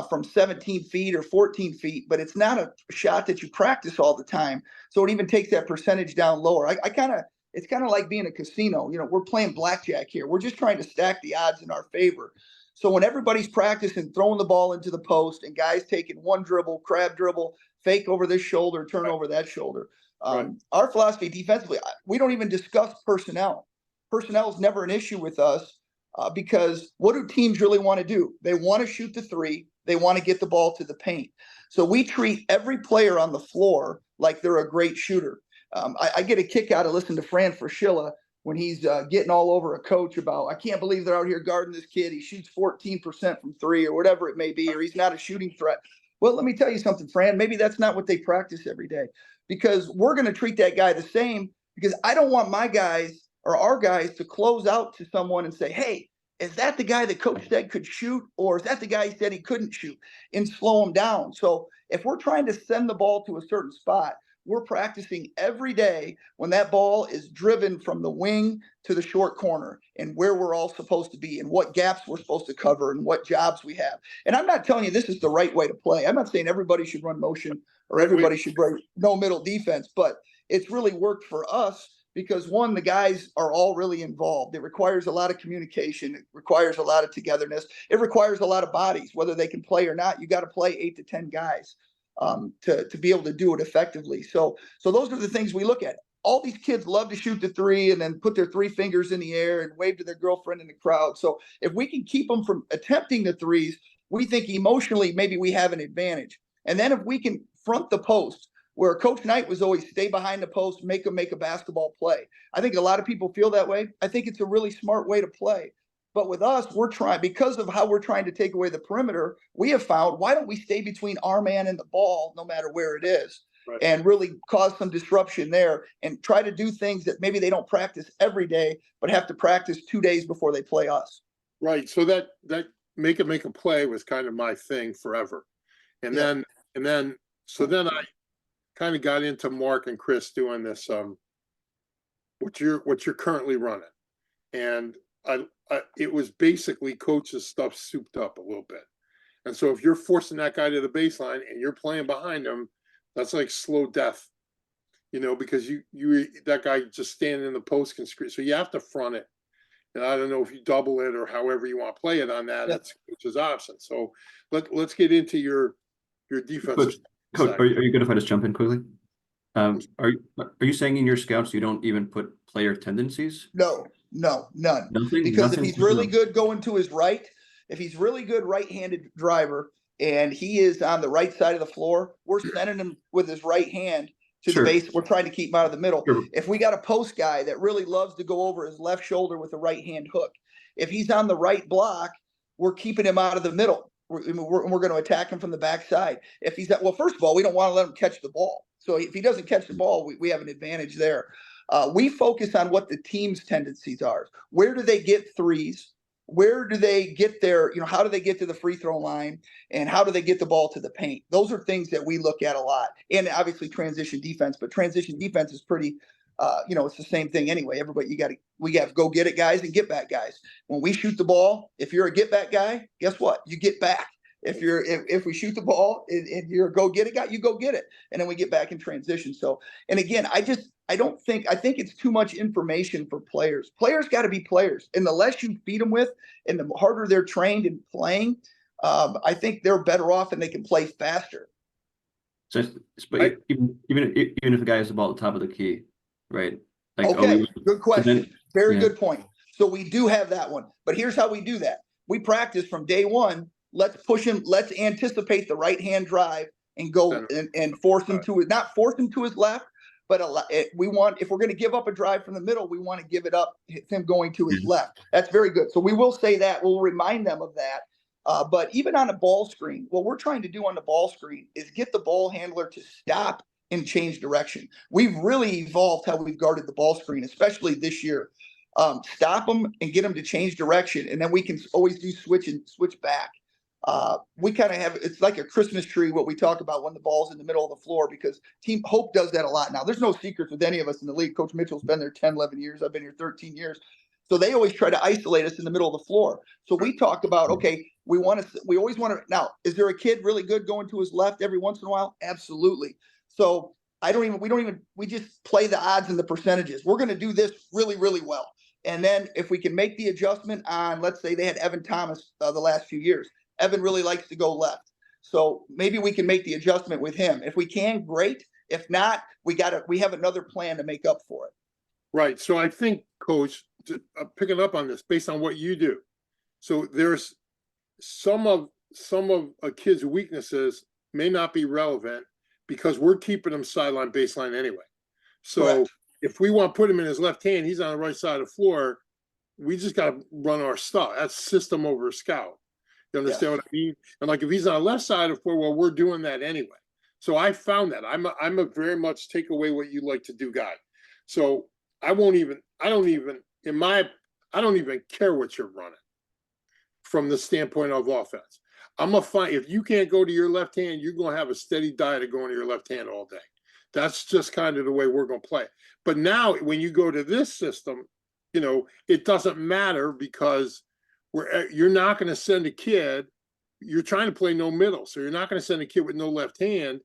Speaker 3: from 17 feet or 14 feet, but it's not a shot that you practice all the time. So it even takes that percentage down lower. It's kind of like being a casino. We're playing blackjack here. We're just trying to stack the odds in our favor. So when everybody's practicing throwing the ball into the post and guys taking one dribble, crab dribble, fake over this shoulder, turn over that shoulder, our philosophy defensively, we don't even discuss personnel. Personnel is never an issue with us because what do teams really want to do? They want to shoot the 3. They want to get the ball to the paint. So we treat every player on the floor like they're a great shooter. I get a kick out of listening to Fran Fraschilla when he's getting all over a coach about, I can't believe they're out here guarding this kid. He shoots 14% from 3 or whatever it may be, or he's not a shooting threat. Well, let me tell you something, Fran. Maybe that's not what they practice every day, because we're going to treat that guy the same, because I don't want my guys or our guys to close out to someone and say, hey, is that the guy that coach said could shoot? Or is that the guy who said he couldn't shoot, and slow him down? So if we're trying to send the ball to a certain spot, we're practicing every day when that ball is driven from the wing to the short corner, and where we're all supposed to be and what gaps we're supposed to cover and what jobs we have. And I'm not telling you this is the right way to play. I'm not saying everybody should run motion or everybody should play no middle defense, but it's really worked for us because one, the guys are all really involved. It requires a lot of communication. It requires a lot of togetherness. It requires a lot of bodies, whether they can play or not. You got to play 8 to 10 guys to be able to do it effectively. So those are the things we look at. All these kids love to shoot the three and then put their 3 fingers in the air and wave to their girlfriend in the crowd. So if we can keep them from attempting the threes, we think emotionally maybe we have an advantage. And then if we can front the post, where Coach Knight was always stay behind the post, make them make a basketball play. I think a lot of people feel that way. I think it's a really smart way to play. But with us, we're trying, because of how we're trying to take away the perimeter, we have found, why don't we stay between our man and the ball, no matter where it is,
Speaker 2: Right.
Speaker 3: and really cause some disruption there and try to do things that maybe they don't practice every day, but have to practice 2 days before they play us.
Speaker 2: Right. So that make a play was kind of my thing forever. And
Speaker 3: Yeah.
Speaker 2: then I kind of got into Mark and Chris doing this, what you're currently running. And it was basically coach's stuff souped up a little bit. And so if you're forcing that guy to the baseline and you're playing behind him, that's like slow death, because you that guy just standing in the post can screen. So you have to front it. And I don't know if you double it or however you want to play it on that.
Speaker 3: Yep.
Speaker 2: That's coach's option. So let's get into your defensive
Speaker 4: Coach,
Speaker 2: side.
Speaker 4: are you good if I just jump in quickly? Are you saying in your scouts you don't even put player tendencies?
Speaker 3: No, none.
Speaker 4: Nothing.
Speaker 3: Because
Speaker 4: nothing,
Speaker 3: if he's really good going to his right, if he's really good right-handed driver and he is on the right side of the floor, we're sending him with his right hand to
Speaker 4: Sure.
Speaker 3: the base. We're trying to keep him out of the middle.
Speaker 4: Sure.
Speaker 3: If we got a post guy that really loves to go over his left shoulder with a right hand hook, if he's on the right block, we're keeping him out of the middle. We're going to attack him from the backside. If he's well, first of all, we don't want to let him catch the ball. So if he doesn't catch the ball, we have an advantage there. We focus on what the team's tendencies are. Where do they get threes? Where do they get their, how do they get to the free throw line, and how do they get the ball to the paint? Those are things that we look at a lot. And obviously transition defense, but transition defense is pretty, it's the same thing anyway. Everybody, we got to go get it guys and get back guys. When we shoot the ball, if you're a get back guy, guess what? You get back. If we shoot the ball and you're a go get it guy, you go get it. And then we get back in transition. So, and again, I think it's too much information for players. Players got to be players. And the less you feed them with and the harder they're trained in playing, I think they're better off and they can play faster.
Speaker 4: So, but even if the guy has the ball at the top of the key, right? Like,
Speaker 3: okay, good question. Very good point. So we do have that one. But here's how we do that. We practice from day one. Let's push him. Let's anticipate the right-hand drive and go and force him to it. Not force him to his left, but we want, if we're going to give up a drive from the middle, we want to give it up, him going to his left. That's very good. So we will say that. We'll remind them of that. But even on a ball screen, what we're trying to do on the ball screen is get the ball handler to stop and change direction. We've really evolved how we've guarded the ball screen, especially this year. Stop them and get them to change direction, and then we can always do switch back. We kind of have, it's like a Christmas tree, what we talk about when the ball's in the middle of the floor, because Team Hope does that a lot. Now, there's no secrets with any of us in the league. Coach Mitchell's been there 10, 11 years. I've been here 13 years. So they always try to isolate us in the middle of the floor. So we talk about, okay, we always want to, now, is there a kid really good going to his left every once in a while? Absolutely. So we just play the odds and the percentages. We're going to do this really, really well. And then if we can make the adjustment on, let's say they had Evan Thomas the last few years. Evan really likes to go left. So maybe we can make the adjustment with him. If we can, great. If not, we have another plan to make up for it.
Speaker 2: Right. So I think, Coach, picking up on this based on what you do. So there's some of a kid's weaknesses may not be relevant because we're keeping him sideline baseline anyway. So
Speaker 3: Correct.
Speaker 2: If we want to put him in his left hand, he's on the right side of the floor. We just got to run our stuff. That's system over scout. You understand what I mean? And like if he's on the left side of the floor, well, we're doing that anyway. So I found that I'm a very much take away what you like to do guy. So I don't even care what you're running from the standpoint of offense. I'm gonna find, if you can't go to your left hand, you're gonna have a steady diet of going to your left hand all day. That's just kind of the way we're gonna play. But now when you go to this system, it doesn't matter because you're not going to send a kid. You're trying to play no middle, so you're not going to send a kid with no left hand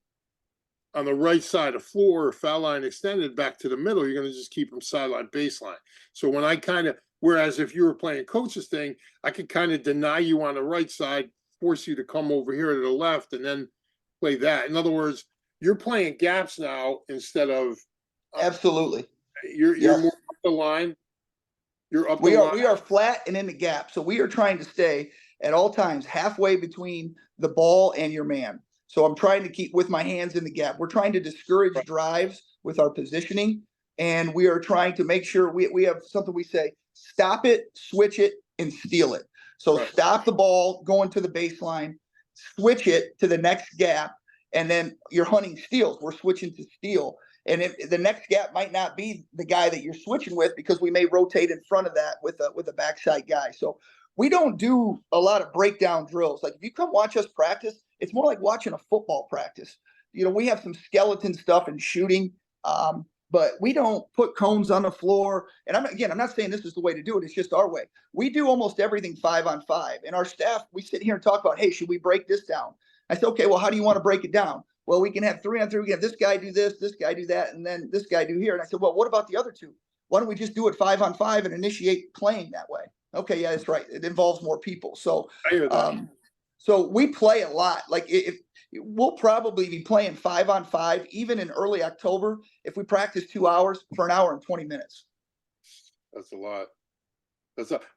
Speaker 2: on the right side of floor, foul line extended back to the middle, you're going to just keep them sideline baseline. So when I whereas if you were playing coach's thing, I could kind of deny you on the right side, force you to come over here to the left, and then play that. In other words, you're playing gaps now instead of
Speaker 3: Absolutely.
Speaker 2: you're
Speaker 3: Yes.
Speaker 2: more up the line. You're up the
Speaker 3: We
Speaker 2: line.
Speaker 3: are flat and in the gap. So we are trying to stay at all times halfway between the ball and your man. So I'm trying to keep with my hands in the gap. We're trying to discourage drives with our positioning. And we are trying to make sure we have something we say, stop it, switch it, and steal it. So
Speaker 2: Right.
Speaker 3: stop the ball going to the baseline, switch it to the next gap, and then you're hunting steals. We're switching to steal. And if the next gap might not be the guy that you're switching with, because we may rotate in front of that with a backside guy. So we don't do a lot of breakdown drills. Like if you come watch us practice, it's more like watching a football practice. You know, we have some skeleton stuff and shooting, but we don't put cones on the floor. And I'm not saying this is the way to do it. It's just our way. We do almost everything 5-on-5. And our staff, we sit here and talk about, hey, should we break this down? I said, okay, well, how do you want to break it down? Well, we can have 3-on-3. We can have this guy do this guy do that, and then this guy do here. And I said, well, what about the other two? Why don't we just do it 5-on-5 and initiate playing that way? Okay, yeah, that's right. It involves more people. So,
Speaker 2: I hear that.
Speaker 3: so we play a lot. Like if we'll probably be playing 5-on-5 even in early October if we practice 2 hours for an hour and 20 minutes.
Speaker 2: That's a lot.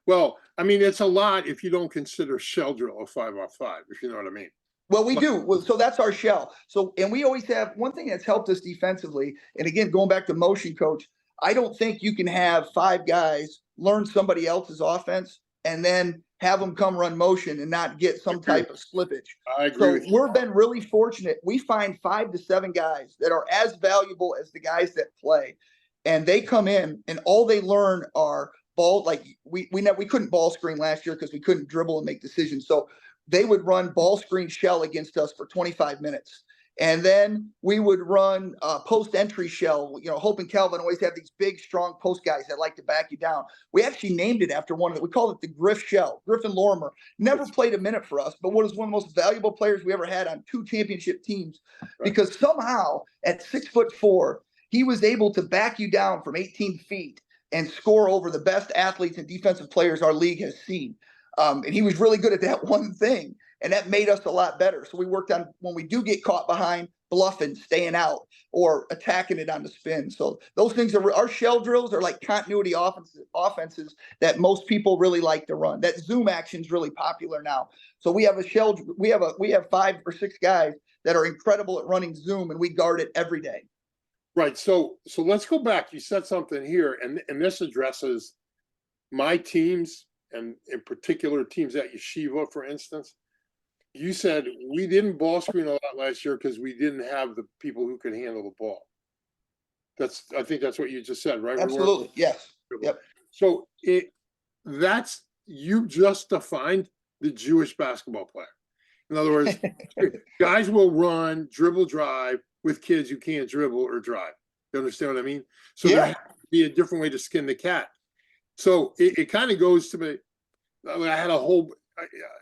Speaker 2: Well, I mean, it's a lot if you don't consider shell drill a 5-on-5, if you know what I mean.
Speaker 3: Well, we do. Well, so that's our shell. So, and we always have one thing that's helped us defensively. And again, going back to motion coach, I don't think you can have 5 guys learn somebody else's offense and then have them come run motion and not get some type of slippage.
Speaker 2: I agree
Speaker 3: So
Speaker 2: with you.
Speaker 3: we've been really fortunate. We find 5 to 7 guys that are as valuable as the guys that play, and they come in and all they learn are ball. Like we couldn't ball screen last year because we couldn't dribble and make decisions. So they would run ball screen shell against us for 25 minutes. And then we would run post entry shell. You know, Hope and Calvin always have these big, strong post guys that like to back you down. We actually named it after one of them. We called it the Griff Shell. Griffin Lorimer never played a minute for us, but was one of the most valuable players we ever had on 2 championship teams, because somehow at 6'4", he was able to back you down from 18 feet and score over the best athletes and defensive players our league has seen. And he was really good at that one thing. And that made us a lot better. So we worked on, when we do get caught behind, bluffing, staying out, or attacking it on the spin. So those things are, our shell drills are like continuity offenses that most people really like to run. That zoom action is really popular now. So we have we have 5 or 6 guys that are incredible at running zoom, and we guard it every day.
Speaker 2: Right. So let's go back. You said something here, and this addresses my teams, and in particular teams at Yeshiva, for instance. You said we didn't ball screen a lot last year because we didn't have the people who could handle the ball. I think that's what you just said, right?
Speaker 3: Absolutely. Yes. Yep.
Speaker 2: So you just defined the Jewish basketball player. In other words, guys will run, dribble, drive with kids who can't dribble or drive. You understand what I mean? So there has to be a different way to skin the cat. So it kind of goes to me. I had a whole.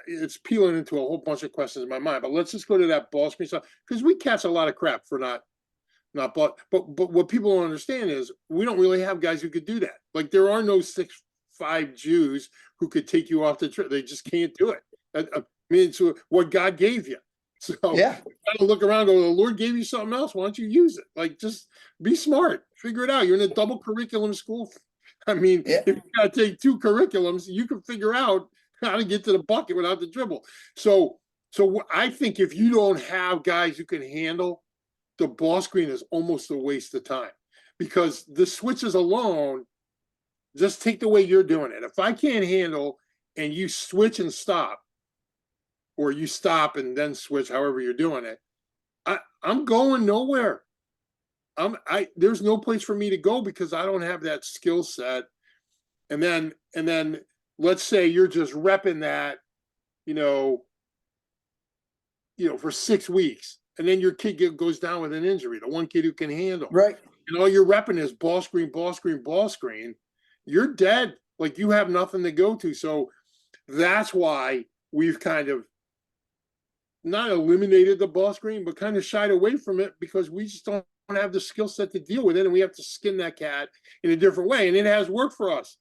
Speaker 2: It's peeling into a whole bunch of questions in my mind, but let's just go to that ball screen stuff, because we catch a lot of crap for not ball. But what people don't understand is we don't really have guys who could do that. Like there are no 6'5" Jews who could take you off the trip. They just can't do it. I mean, it's what God gave you. So you gotta look around and go, the Lord gave you something else. Why don't you use it? Like, just be smart, figure it out. You're in a double curriculum school. I mean, if you gotta take 2 curriculums, you can figure out how to get to the bucket without the dribble. So I think if you don't have guys who can handle, the ball screen is almost a waste of time, because the switches alone, just take the way you're doing it. If I can't handle and you switch and stop, or you stop and then switch, however you're doing it, I'm going nowhere. There's no place for me to go because I don't have that skill set. And then let's say you're just repping that, for 6 weeks, and then your kid goes down with an injury, the one kid who can handle.
Speaker 3: Right.
Speaker 2: And all you're repping is ball screen, ball screen, ball screen. You're dead. Like, you have nothing to go to. So that's why we've kind of not eliminated the ball screen, but kind of shied away from it because we just don't have the skill set to deal with it, and we have to skin that cat in a different way. And it has worked for us,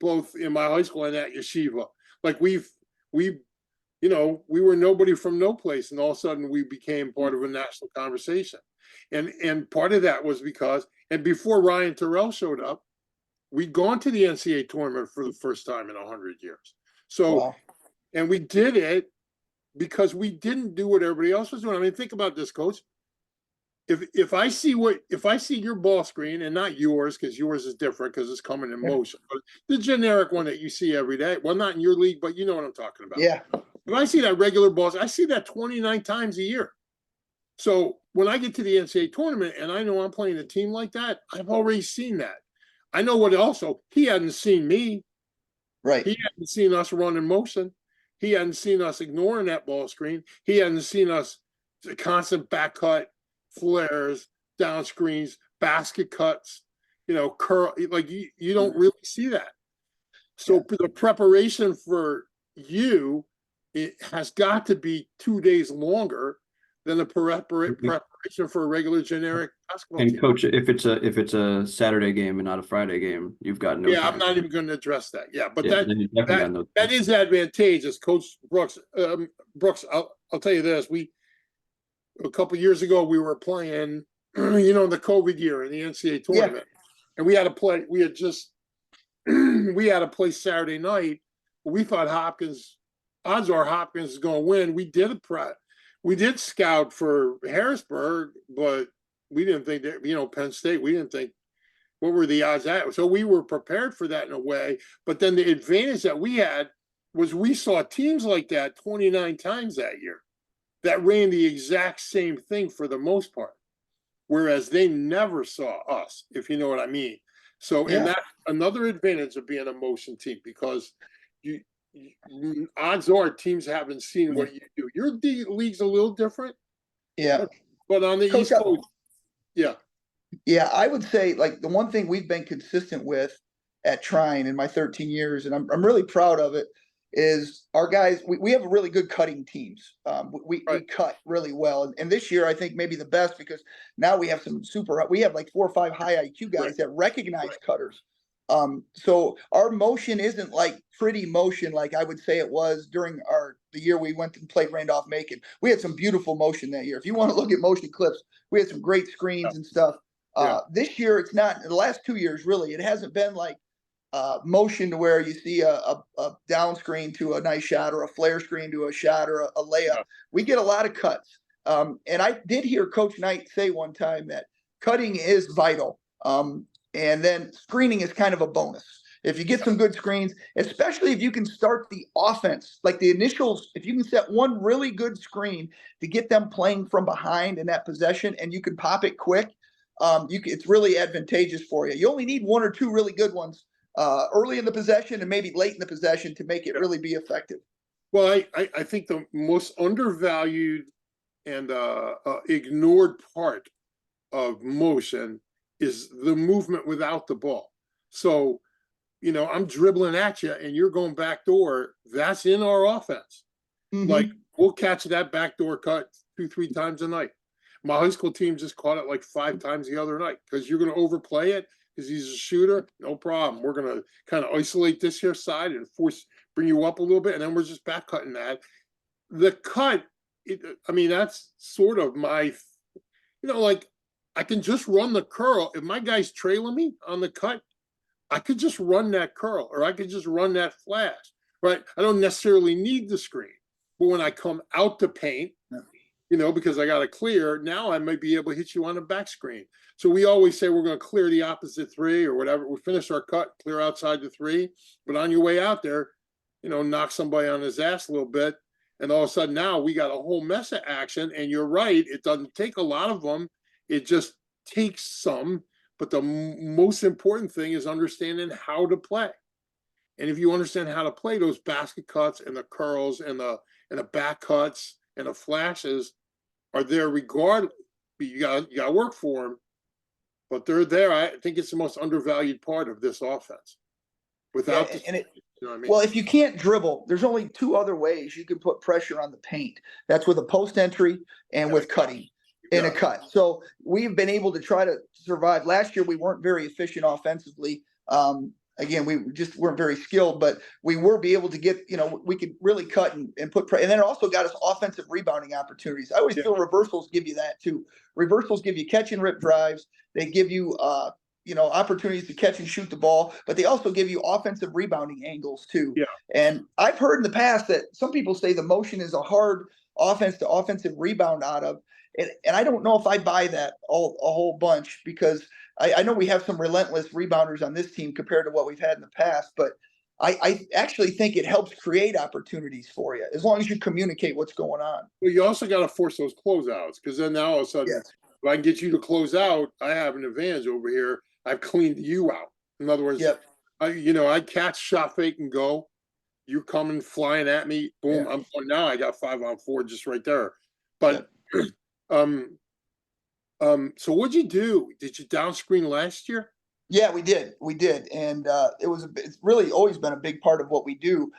Speaker 2: both in my high school and at yeshiva. Like we were nobody from no place, and all of a sudden we became part of a national conversation. And part of that was because, and before Ryan Terrell showed up, we'd gone to the NCAA tournament for the first time in 100 years. So,
Speaker 3: Wow.
Speaker 2: and we did it because we didn't do what everybody else was doing. I mean, think about this, Coach. If I see your ball screen, and not yours, because yours is different because it's coming in motion, but the generic one that you see every day, well, not in your league, but you know what I'm talking about.
Speaker 3: Yeah.
Speaker 2: If I see that regular balls, I see that 29 times a year. So when I get to the NCAA tournament and I know I'm playing a team like that, I've already seen that. I know what also, he hadn't seen me.
Speaker 3: Right.
Speaker 2: He hadn't seen us run in motion. He hadn't seen us ignoring that ball screen. He hadn't seen us constant back cut, flares, down screens, basket cuts, curl. Like you don't really see that. So the preparation for you, it has got to be 2 days longer than the preparation for a regular generic basketball
Speaker 4: And
Speaker 2: team.
Speaker 4: coach, if it's a Saturday game and not a Friday game, you've got no time.
Speaker 2: I'm not even going to address that. Yeah, but
Speaker 4: then you definitely got no
Speaker 2: that is advantageous, Coach Brooks. Brooks, I'll tell you this: a couple years ago we were playing, the COVID year in the NCAA tournament, and we had to play. We had to play Saturday night. We thought odds are Hopkins is going to win. We did scout for Harrisburg, but we didn't think that, Penn State, we didn't think, what were the odds at? So we were prepared for that in a way. But then the advantage that we had was we saw teams like that 29 times that year that ran the exact same thing for the most part, whereas they never saw us, if you know what I mean. So, and that's another advantage of being a motion team, because odds are teams haven't seen what you do. Your league's a little different.
Speaker 3: Yeah.
Speaker 2: But on the East Coast,
Speaker 3: Yeah, I would say, like, the one thing we've been consistent with at Trine in my 13 years, and I'm really proud of it, is our guys, we have really good cutting teams. We cut really well. And this year, I think maybe the best, because now we have we have like 4 or 5 high IQ guys that recognize cutters. So our motion isn't like pretty motion like I would say it was during the year we went and played Randolph-Macon. We had some beautiful motion that year. If you want to look at motion clips, we had some great screens and stuff. This year, it's not. In the last 2 years, really, it hasn't been like motion to where you see a down screen to a nice shot, or a flare screen to a shot, or a layup. We get a lot of cuts. And I did hear Coach Knight say one time that cutting is vital. And then screening is kind of a bonus. If you get some good screens, especially if you can start the offense, like the initials, if you can set one really good screen to get them playing from behind in that possession, and you can pop it quick, it's really advantageous for you. You only need 1 or 2 really good ones early in the possession and maybe late in the possession to make it really be effective.
Speaker 2: Well, I think the most undervalued and ignored part of motion is the movement without the ball. So, I'm dribbling at you and you're going backdoor. That's in our offense. Mm-hmm. Like, we'll catch that backdoor cut 2-3 times a night. My high school team just caught it like 5 times the other night, because you're going to overplay it because he's a shooter. No problem. We're going to kind of isolate this here side and bring you up a little bit, and then we're just back cutting that. The cut, that's sort of my, like, I can just run the curl. If my guy's trailing me on the cut, I could just run that curl, or I could just run that flash, right? I don't necessarily need the screen. But when I come out to paint, because I got to clear, now I might be able to hit you on the back screen. So we always say we're going to clear the opposite 3 or whatever. We finish our cut, clear outside the 3. But on your way out there, knock somebody on his ass a little bit. And all of a sudden now we got a whole mess of action. And you're right, it doesn't take a lot of them. It just takes some. But the most important thing is understanding how to play. And if you understand how to play, those basket cuts and the curls and the back cuts and the flashes are there regardless. You got to work for them, but they're there. I think it's the most undervalued part of this offense. Without You know what I mean?
Speaker 3: Well, if you can't dribble, there's only two other ways you can put pressure on the paint. That's with a post entry and with cutting in a cut. So we've been able to try to survive. Last year, we weren't very efficient offensively. Again, we just weren't very skilled, but we were be able to get, we could really cut and put, and then it also got us offensive rebounding opportunities. I always feel reversals give you that too. Reversals give you catch and rip drives. They give you, opportunities to catch and shoot the ball, but they also give you offensive rebounding angles too.
Speaker 2: Yeah.
Speaker 3: And I've heard in the past that some people say the motion is a hard offense to offensive rebound out of. And I don't know if I buy that a whole bunch, because I know we have some relentless rebounders on this team compared to what we've had in the past, but I actually think it helps create opportunities for you as long as you communicate what's going on.
Speaker 2: Well, you also got to force those closeouts, because then now all of a sudden, if I can get you to close out, I have an advantage over here. I've cleaned you out. In other words, I catch, shot fake, and go. You're coming flying at me. Boom! I'm going now. I got 5-on-4 just right there. But so what'd you do? Did you down screen last year?
Speaker 3: Yeah, we did, and it's really always been a big part of what we do.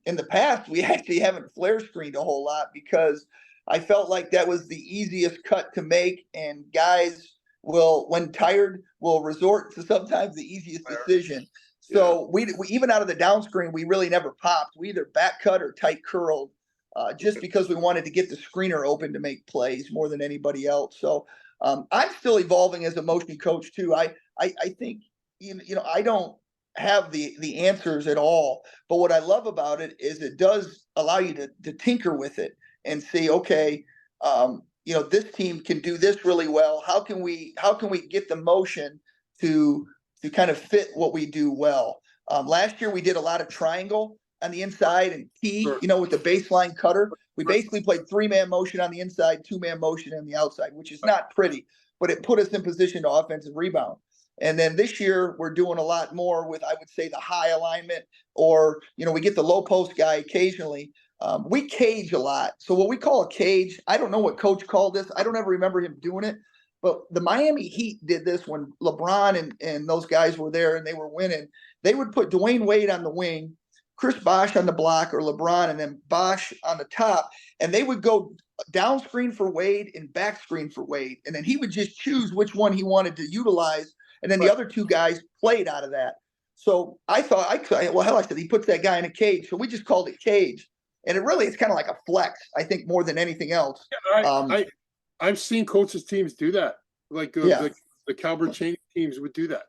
Speaker 3: In the past, we actually haven't flare screened a whole lot because I felt like that was the easiest cut to make, and guys will, when tired, will resort to sometimes the easiest decision. So we even out of the down screen, we really never popped. We either back cut or tight curled, just because we wanted to get the screener open to make plays more than anybody else. So I'm still evolving as a motion coach too. I think I don't have the answers at all, but what I love about it is it does allow you to tinker with it and see, okay, this team can do this really well. How can we get the motion to kind of fit what we do well? Last year we did a lot of triangle on the inside and key, with the baseline cutter. We basically played 3-man motion on the inside, 2-man motion on the outside, which is not pretty, but it put us in position to offensive rebound. And then this year we're doing a lot more with, I would say, the high alignment, or, we get the low post guy occasionally. We cage a lot. So what we call a cage, I don't know what coach called this. I don't ever remember him doing it, but the Miami Heat did this when LeBron and those guys were there and they were winning. They would put Dwayne Wade on the wing, Chris Bosh on the block, or LeBron, and then Bosh on the top. And they would go down screen for Wade and back screen for Wade. And then he would just choose which one he wanted to utilize. And then the other two guys played out of that. So I thought, I said, he puts that guy in a cage. So we just called it cage. And it's kind of like a flex, I think, more than anything else.
Speaker 2: Yeah, I've seen coaches' teams do that. Like the Calbert Cheney teams would do that.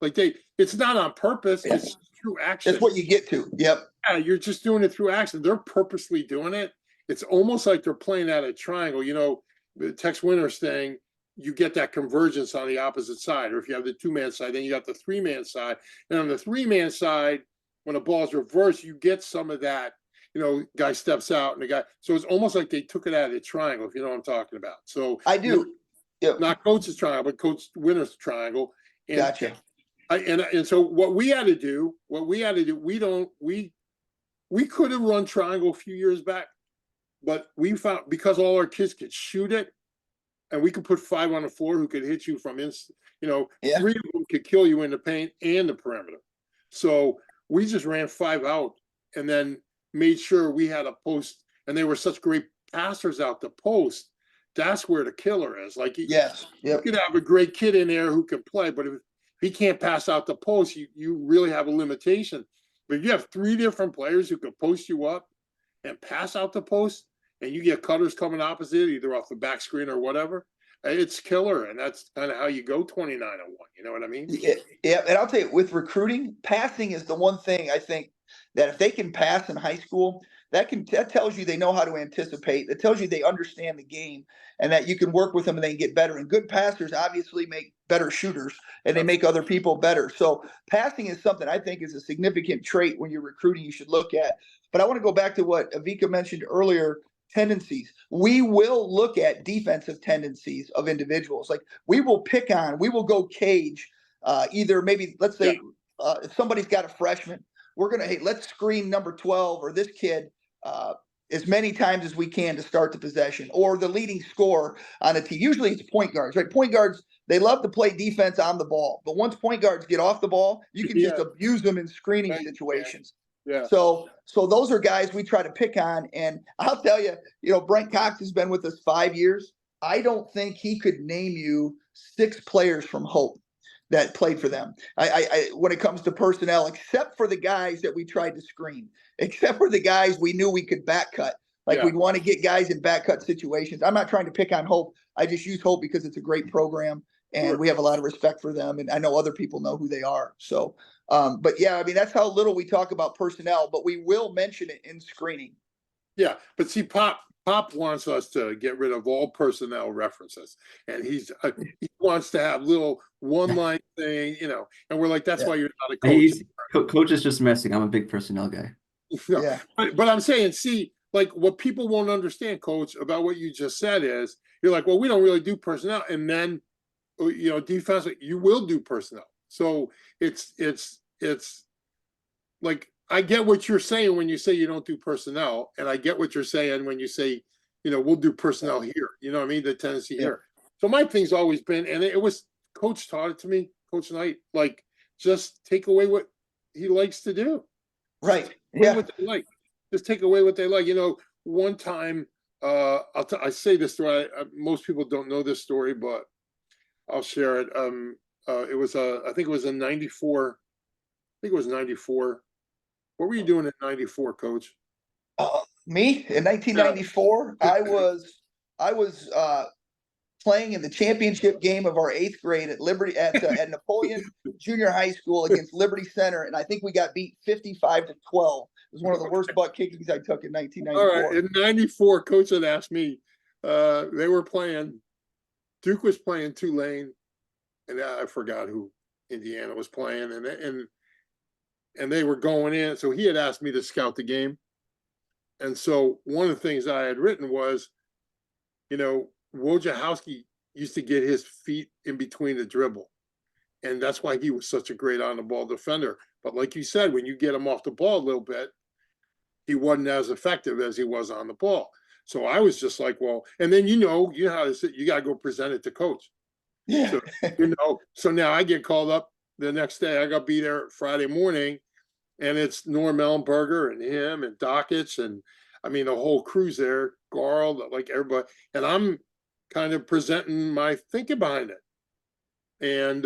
Speaker 2: Like it's not on purpose. Yeah. It's through action.
Speaker 3: That's what you get to. Yep.
Speaker 2: Yeah, you're just doing it through action. They're purposely doing it. It's almost like they're playing at a triangle. Tex Winter's saying you get that convergence on the opposite side. Or if you have the 2-man side, then you got the 3-man side. And on the 3-man side, when the ball's reversed, you get some of that. Guy steps out and the guy. So it's almost like they took it out of the triangle, if you know what I'm talking about. So
Speaker 3: I do.
Speaker 2: Not coach's triangle, but Coach Winter's triangle. And,
Speaker 3: gotcha.
Speaker 2: And so what we had to do, we could have run triangle a few years back, but we found, because all our kids could shoot it, and we could put 5 on the floor who could hit you from 3 of them could kill you in the paint and the perimeter. So we just ran 5 out and then made sure we had a post, and they were such great passers out the post. That's where the killer is. Like, you could have a great kid in there who can play, but if he can't pass out the post, you really have a limitation. But if you have 3 different players who can post you up and pass out the post, and you get cutters coming opposite, either off the back screen or whatever, it's killer. And that's kind of how you go 29-1. You know what I mean?
Speaker 3: Yeah. And I'll tell you, with recruiting, passing is the one thing I think that if they can pass in high school, that tells you they know how to anticipate. It tells you they understand the game, and that you can work with them and they can get better. And good passers obviously make better shooters, and they make other people better. So passing is something I think is a significant trait when you're recruiting you should look at. But I want to go back to what Avika mentioned earlier, tendencies. We will look at defensive tendencies of individuals. Like we will go cage, either maybe, let's say if somebody's got a freshman, we're going to, hey, let's screen number 12 or this kid as many times as we can to start the possession, or the leading scorer on a team. Usually it's point guards, right? Point guards They love to play defense on the ball, but once point guards get off the ball, you can just
Speaker 2: Yeah.
Speaker 3: abuse them in screening
Speaker 2: Right.
Speaker 3: situations.
Speaker 2: Yeah.
Speaker 3: So those are guys we try to pick on. And I'll tell you, Brent Cox has been with us 5 years. I don't think he could name you 6 players from Hope that played for them. I when it comes to personnel, except for the guys that we tried to screen, except for the guys we knew we could back cut. Like,
Speaker 2: Yeah.
Speaker 3: we'd want to get guys in back cut situations. I'm not trying to pick on Hope. I just use Hope because it's a great program and
Speaker 2: Sure.
Speaker 3: we have a lot of respect for them. And I know other people know who they are. So, but yeah, I mean, that's how little we talk about personnel, but we will mention it in screening.
Speaker 2: Yeah, but see, Pop wants us to get rid of all personnel references, and he wants to have little one-line thing, and we're like, that's
Speaker 3: Yeah.
Speaker 2: why you're not a coach.
Speaker 4: Coach is just messing. I'm a big personnel guy.
Speaker 2: No,
Speaker 3: Yeah.
Speaker 2: but I'm saying, see, like, what people won't understand, Coach, about what you just said is, you're like, well, we don't really do personnel, and then, defensively, you will do personnel. So it's like, I get what you're saying when you say you don't do personnel, and I get what you're saying when you say, we'll do personnel here. You know what I mean? The tendency here. So my thing's always been, and it was Coach taught it to me, Coach Knight, like, just take away what he likes to do.
Speaker 3: Right.
Speaker 2: Yeah. What they like. Just take away what they like. One time, I say this story. Most people don't know this story, but I'll share it. It was I think it was in '94. I think it was '94. What were you doing in '94, Coach?
Speaker 3: Me in 1994, I was playing in the championship game of our 8th grade at Liberty at Napoleon Junior High School against Liberty Center, and I think we got beat 55-12. It was one of the worst butt kickings I took in 1994.
Speaker 2: All right, in '94, Coach had asked me. They were playing. Duke was playing Tulane, and I forgot who Indiana was playing, and they were going in. So he had asked me to scout the game. And so one of the things I had written was, Wojciechowski used to get his feet in between the dribble. And that's why he was such a great on-the-ball defender. But like you said, when you get him off the ball a little bit, he wasn't as effective as he was on the ball. So I was just like, well, and then you know how to sit, you got to go present it to Coach.
Speaker 3: Yeah.
Speaker 2: So now I get called up the next day. I got to be there Friday morning, and it's Norm Ellenberger and him and Dockich, and I mean the whole crew's there, Garl, like everybody, and I'm kind of presenting my thinking behind it. And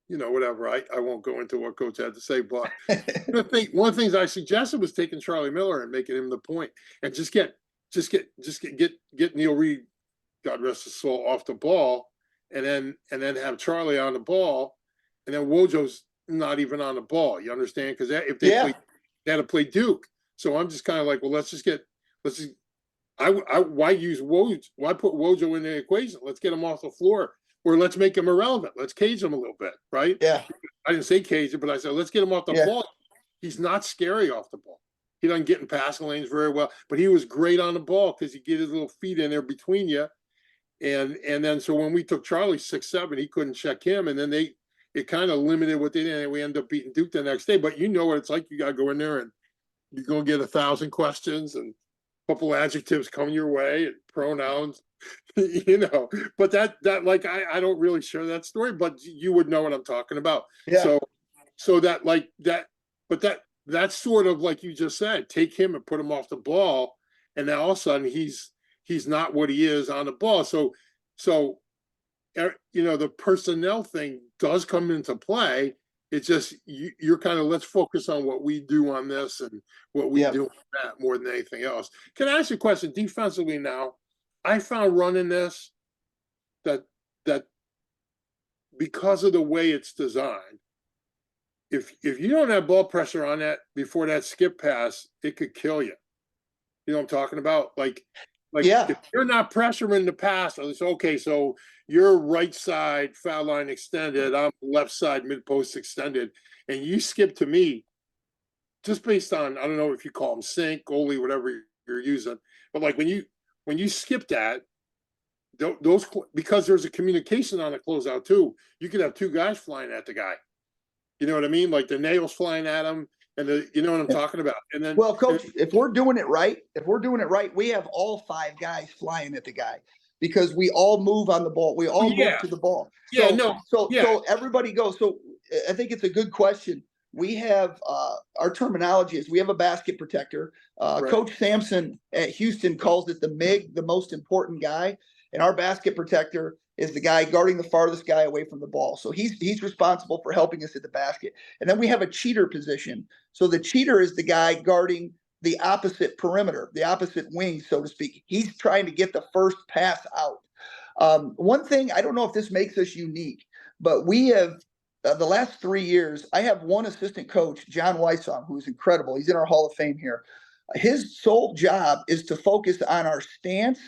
Speaker 2: whatever. I won't go into what Coach had to say, but one of the things I suggested was taking Charlie Miller and making him the point, and just get Neil Reed, God rest his soul, off the ball, and then have Charlie on the ball, and then Wojo's not even on the ball. You understand? Because if they had to play Duke, so I'm just kind of like, well, why use Woj? Why put Wojo in the equation? Let's get him off the floor, or let's make him irrelevant. Let's cage him a little bit, right?
Speaker 3: Yeah.
Speaker 2: I didn't say cage him, but I said let's get him off the ball. He's not scary off the ball. He doesn't get in passing lanes very well, but he was great on the ball because he get his little feet in there between you. And then so when we took Charlie 6'7", he couldn't check him, and then it kind of limited what they did, and we ended up beating Duke the next day. But you know what it's like. You got to go in there and you're going to get 1,000 questions and a couple adjectives coming your way and pronouns, But that like I don't really share that story, but you would know what I'm talking about.
Speaker 3: Yeah.
Speaker 2: So that like that, but that's sort of like you just said. Take him and put him off the ball, and now all of a sudden he's not what he is on the ball. So the personnel thing does come into play. It's just you're kind of, let's focus on what we do on this and what we do on that more than anything else. Can I ask you a question defensively now? I found running this that because of the way it's designed, if you don't have ball pressure on that before that skip pass, it could kill you. You know what I'm talking about? Like if you're not pressuring the pass, it's okay. So you're right side foul line extended, I'm left side mid post extended, and you skip to me, just based on, I don't know if you call them sync, goalie, whatever you're using, but like when you skip that, those, because there's a communication on the closeout too, you could have two guys flying at the guy. You know what I mean? Like the nails flying at him. And you know what I'm talking about. And then,
Speaker 3: well, Coach, if we're doing it right, we have all 5 guys flying at the guy. because we all move on the ball. We all move
Speaker 2: Yeah.
Speaker 3: to the ball.
Speaker 2: Yeah,
Speaker 3: So,
Speaker 2: no,
Speaker 3: so,
Speaker 2: yeah.
Speaker 3: so everybody goes. So I think it's a good question. We have our terminology is we have a basket protector.
Speaker 2: Right.
Speaker 3: Coach Sampson at Houston calls it the MIG, the most important guy. And our basket protector is the guy guarding the farthest guy away from the ball. So he's responsible for helping us at the basket. And then we have a cheater position. So the cheater is the guy guarding the opposite perimeter, the opposite wing, so to speak. He's trying to get the first pass out. One thing, I don't know if this makes us unique, but we have the last 3 years, I have one assistant coach, John Weissong, who's incredible. He's in our Hall of Fame here. His sole job is to focus on our stance,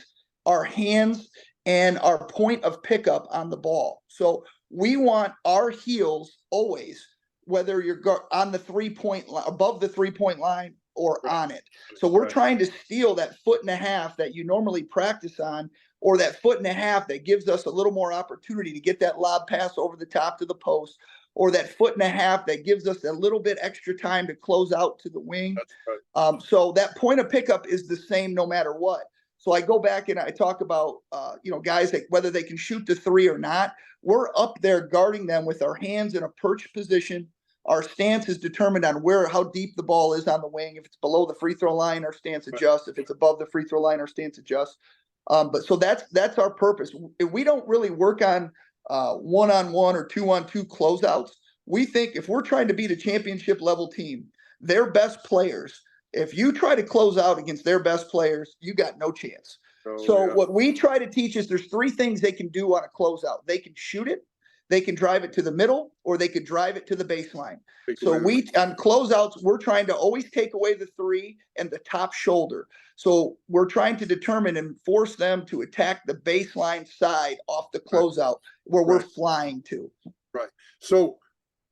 Speaker 3: our hands, and our point of pickup on the ball. So we want our heels always, whether you're on the 3-point line, above the 3-point line or on it. So we're trying to steal that 1.5 that you normally practice on, or that 1.5 that gives us a little more opportunity to get that lob pass over the top to the post, or that 1.5 that gives us a little bit extra time to close out to the wing. So that point of pickup is the same no matter what. So I go back and I talk about, guys that whether they can shoot the 3 or not, we're up there guarding them with our hands in a perched position. Our stance is determined on how deep the ball is on the wing. If it's below the free throw line, our stance adjusts. If it's above the free throw line, our stance adjusts. But so that's our purpose. We don't really work on 1-on-1 or 2-on-2 closeouts. We think if we're trying to beat a championship level team, their best players, if you try to close out against their best players, you got no chance. What we try to teach is there's 3 things they can do on a closeout. They can shoot it, they can drive it to the middle, or they could drive it to the baseline. So on closeouts, we're trying to always take away the 3 and the top shoulder. So we're trying to determine and force them to attack the baseline side off the closeout where we're flying to.
Speaker 2: Right. So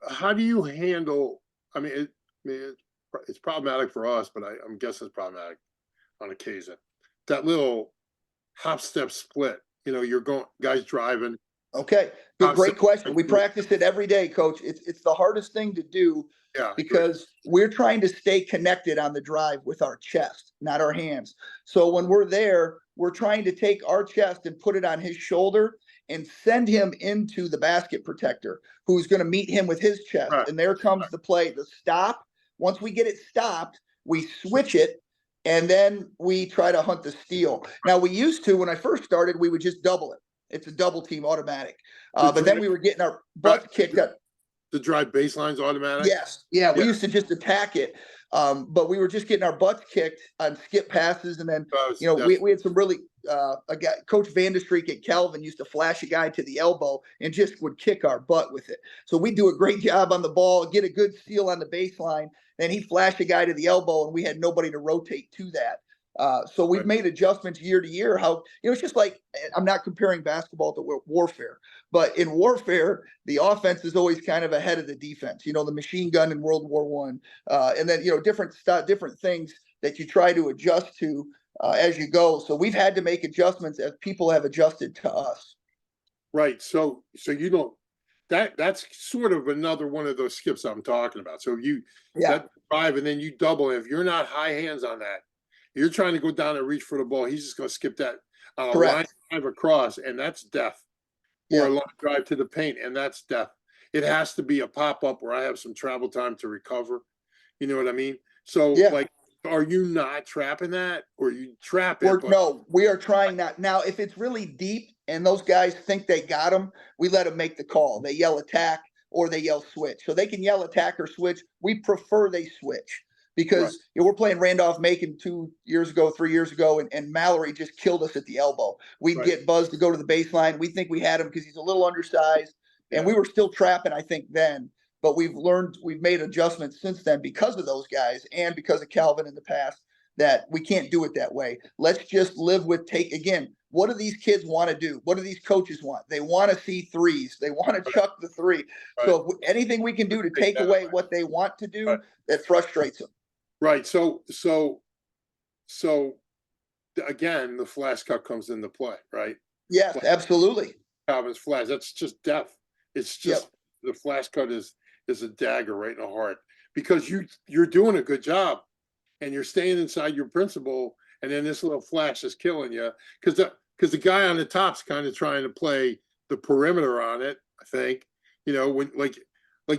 Speaker 2: how do you handle, it's problematic for us, but I'm guessing it's problematic on occasion. That little hop step split, you're guys driving.
Speaker 3: Okay, great question. We practice it every day, Coach. It's the hardest thing to do because we're trying to stay connected on the drive with our chest, not our hands. So when we're there, we're trying to take our chest and put it on his shoulder and send him into the basket protector, who's going to meet him with his chest. And there comes the play, the stop. Once we get it stopped, we switch it, and then we try to hunt the steal. Now, we used to, when I first started, we would just double it. It's a double team automatic. But then we were getting our butts kicked up.
Speaker 2: The drive baseline's automatic?
Speaker 3: Yes. Yeah, we used to just attack it. But we were just getting our butts kicked on skip passes. And then, we had some really, a guy, Coach Vandestreek at Calvin used to flash a guy to the elbow and just would kick our butt with it. So we do a great job on the ball, get a good steal on the baseline. Then he flashed a guy to the elbow and we had nobody to rotate to that. So we've made adjustments year to year. It's just like, I'm not comparing basketball to warfare, but in warfare, the offense is always kind of ahead of the defense, the machine gun in World War I, and then, different things that you try to adjust to as you go. So we've had to make adjustments as people have adjusted to us.
Speaker 2: Right. So that's sort of another one of those skips I'm talking about. So that drive and then you double. If you're not high hands on that, you're trying to go down and reach for the ball. He's just going to skip that line drive across, and that's death. Or a line drive to the paint, and that's death. It has to be a pop-up where I have some travel time to recover. You know what I mean? So, are you not trapping that, or you trap it?
Speaker 3: No, we are trying not. Now, if it's really deep and those guys think they got them, we let them make the call. They yell attack or they yell switch. So they can yell attack or switch. We prefer they switch. Because we're playing Randolph-Macon 3 years ago, and Mallory just killed us at the elbow. We'd get Buzz to go to the baseline. We think we had him because he's a little undersized, and we were still trapping, I think, then. But we've made adjustments since then because of those guys and because of Calvin in the past that we can't do it that way. Let's just live with what do these kids want to do? What do these coaches want? They want to see threes. They want to chuck the 3. So if anything we can do to take away what they want to do, that frustrates them.
Speaker 2: Right. So again, the flash cut comes into play, right?
Speaker 3: Yes, absolutely.
Speaker 2: Calvin's flash. That's just death. It's just the flash cut is a dagger right in the heart because you're doing a good job and you're staying inside your principle, and then this little flash is killing you because because the guy on the top's kind of trying to play the perimeter on it. I think, when like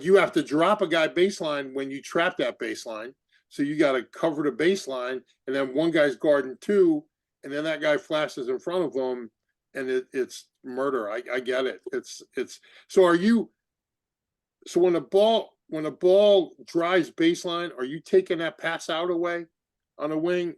Speaker 2: you have to drop a guy baseline when you trap that baseline. So you got to cover the baseline, and then one guy's guarding two, and then that guy flashes in front of them, and it's murder. I get it. It's so are you? So when a ball drives baseline, are you taking that pass out away on a wing,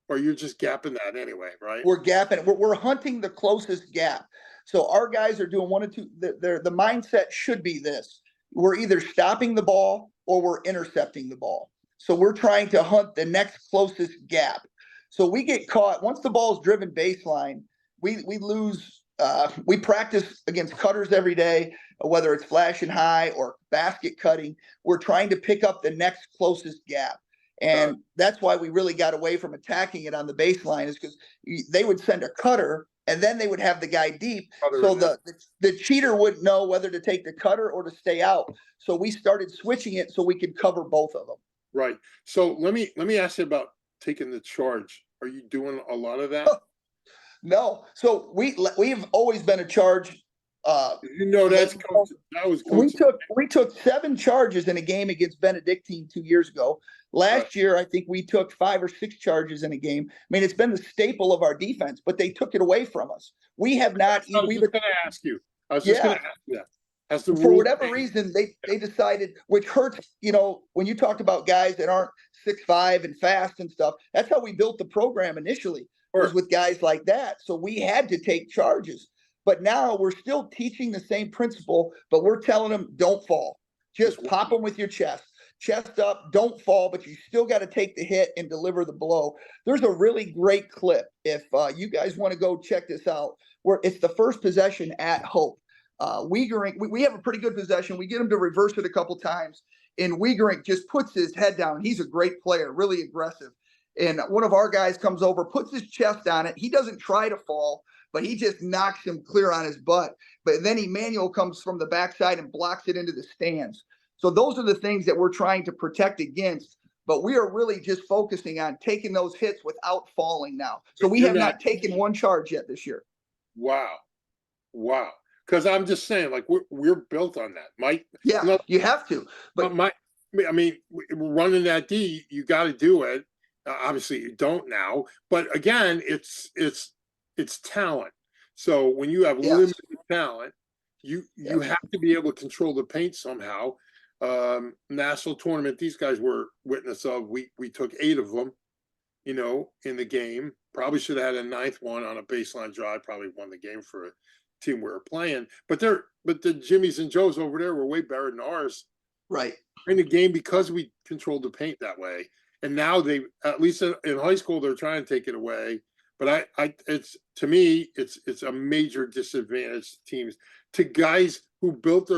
Speaker 2: or you're just gapping that anyway, right?
Speaker 3: We're gapping. We're hunting the closest gap. So our guys are doing one of two. The mindset should be this: we're either stopping the ball or we're intercepting the ball. So we're trying to hunt the next closest gap. So we get caught once the ball is driven baseline. We lose. We practice against cutters every day, whether it's flashing high or basket cutting. We're trying to pick up the next closest gap. And that's why we really got away from attacking it on the baseline, is because they would send a cutter and then they would have the guy deep. So the cheater wouldn't know whether to take the cutter or to stay out. So we started switching it so we could cover both of them.
Speaker 2: Right. So let me ask you about taking the charge. Are you doing a lot of that?
Speaker 3: No. So we've always been a charge.
Speaker 2: That was
Speaker 3: we took 7 charges in a game against Benedictine 2 years ago. Last year, I think we took 5 or 6 charges in a game. I mean, it's been the staple of our defense, but they took it away from us. We have not.
Speaker 2: I was just going to ask you that.
Speaker 3: For whatever reason, they decided, which hurts, when you talked about guys that aren't 6'5" and fast and stuff. That's how we built the program initially, was with guys like that. So we had to take charges. But now we're still teaching the same principle, but we're telling them, don't fall. Just pop them with your chest up, don't fall, but you still got to take the hit and deliver the blow. There's a really great clip. If you guys want to go check this out, where it's the first possession at Hope. Uyghurink, we have a pretty good possession. We get him to reverse it a couple times, and Uyghurink just puts his head down. He's a great player, really aggressive. And one of our guys comes over, puts his chest on it. He doesn't try to fall, but he just knocks him clear on his butt. But then Emmanuel comes from the backside and blocks it into the stands. So those are the things that we're trying to protect against. But we are really just focusing on taking those hits without falling now. So we have not taken one charge yet this year.
Speaker 2: Wow. Because I'm just saying, like, we're built on that, Mike.
Speaker 3: Yeah, you have to. But
Speaker 2: running that D, you got to do it. Obviously, you don't now. But again, it's talent. So when you have limited talent, you have to be able to control the paint somehow. National tournament, these guys were witness of. We took 8 of them, in the game. Probably should have had a 9th one on a baseline drive. Probably won the game for a team we were playing. But the Jimmys and Joes over there were way better than ours.
Speaker 3: Right.
Speaker 2: In the game, because we controlled the paint that way. And now they, at least in high school, they're trying to take it away. But to me, it's a major disadvantage to teams, to guys who built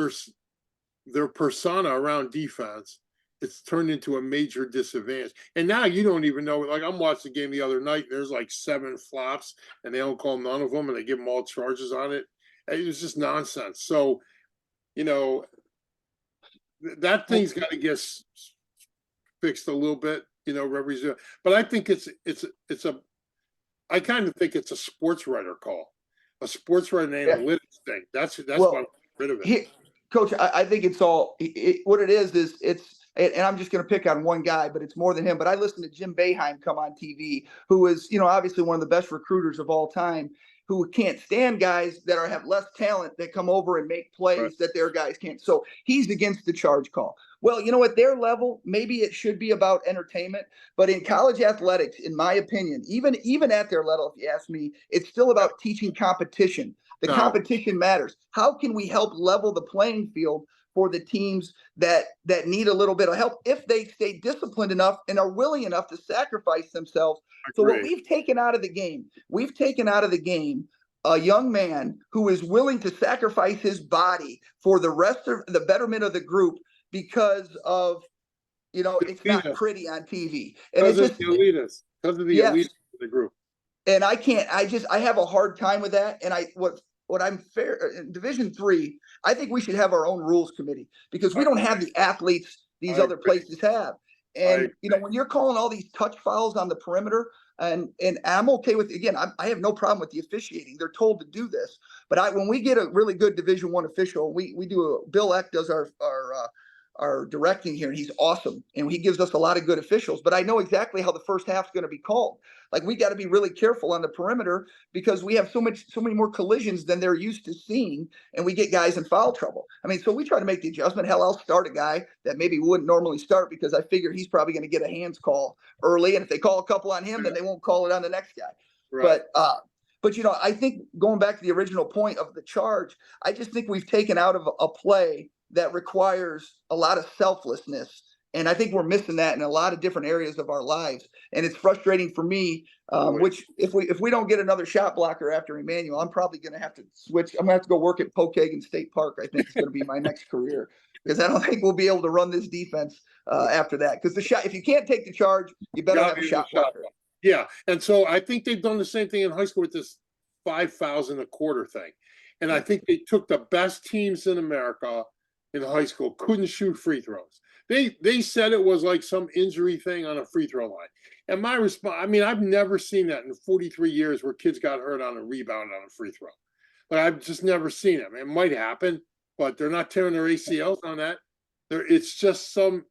Speaker 2: their persona around defense. It's turned into a major disadvantage. And now you don't even know. Like, I'm watching the game the other night, and there's like 7 flops, and they don't call none of them, and they give them all charges on it. It was just nonsense. So, that thing's got to get fixed a little bit. But I think I kind of think it's a sports writer call, a sports writer analytics thing. That's why I'm rid of it.
Speaker 3: Coach, I think it's all what it is and I'm just going to pick on one guy, but it's more than him. But I listened to Jim Boeheim come on TV, who is, obviously one of the best recruiters of all time, who can't stand guys that have less talent that come over and make plays that their guys can't. So he's against the charge call. Well, at their level, maybe it should be about entertainment, but in college athletics, in my opinion, even at their level, if you ask me, it's still about teaching competition. The competition matters. How can we help level the playing field for the teams that need a little bit of help, if they stay disciplined enough and are willing enough to sacrifice themselves? So what we've taken out of the game, a young man who is willing to sacrifice his body for the rest of the betterment of the group, because of, it's not pretty on TV. And
Speaker 2: because of the elitists of the group.
Speaker 3: And I have a hard time with that. And what I'm fair in Division III, I think we should have our own rules committee, because we don't have the athletes these other places have. And, when you're calling all these touch fouls on the perimeter, And I'm okay with, again, I have no problem with the officiating. They're told to do this, but when we get a really good Division I official, Bill Eck does our directing here, and he's awesome, and he gives us a lot of good officials. But I know exactly how the first half's going to be called. Like, we got to be really careful on the perimeter because we have so many more collisions than they're used to seeing, and we get guys in foul trouble. I mean, so we try to make the adjustment. Hell, I'll start a guy that maybe wouldn't normally start because I figure he's probably going to get a hands call early, and if they call a couple on him, then they won't call it on the next guy. Right. But I think going back to the original point of the charge, I just think we've taken out of a play that requires a lot of selflessness. And I think we're missing that in a lot of different areas of our lives. And it's frustrating for me, which if we don't get another shot blocker after Emmanuel, I'm probably going to have to switch. I'm going to have to go work at Pokagon State Park. I think it's going to be my next career, because I don't think we'll be able to run this defense after that. Because if you can't take the charge, you better have a shot blocker.
Speaker 2: Yeah. And so I think they've done the same thing in high school with this 5 fouls in a quarter thing. And I think they took the best teams in America in high school, couldn't shoot free throws. They said it was like some injury thing on a free throw line. And my response, I mean, I've never seen that in 43 years where kids got hurt on a rebound on a free throw. Like, I've just never seen it. It might happen, but they're not tearing their ACLs on that. It's just some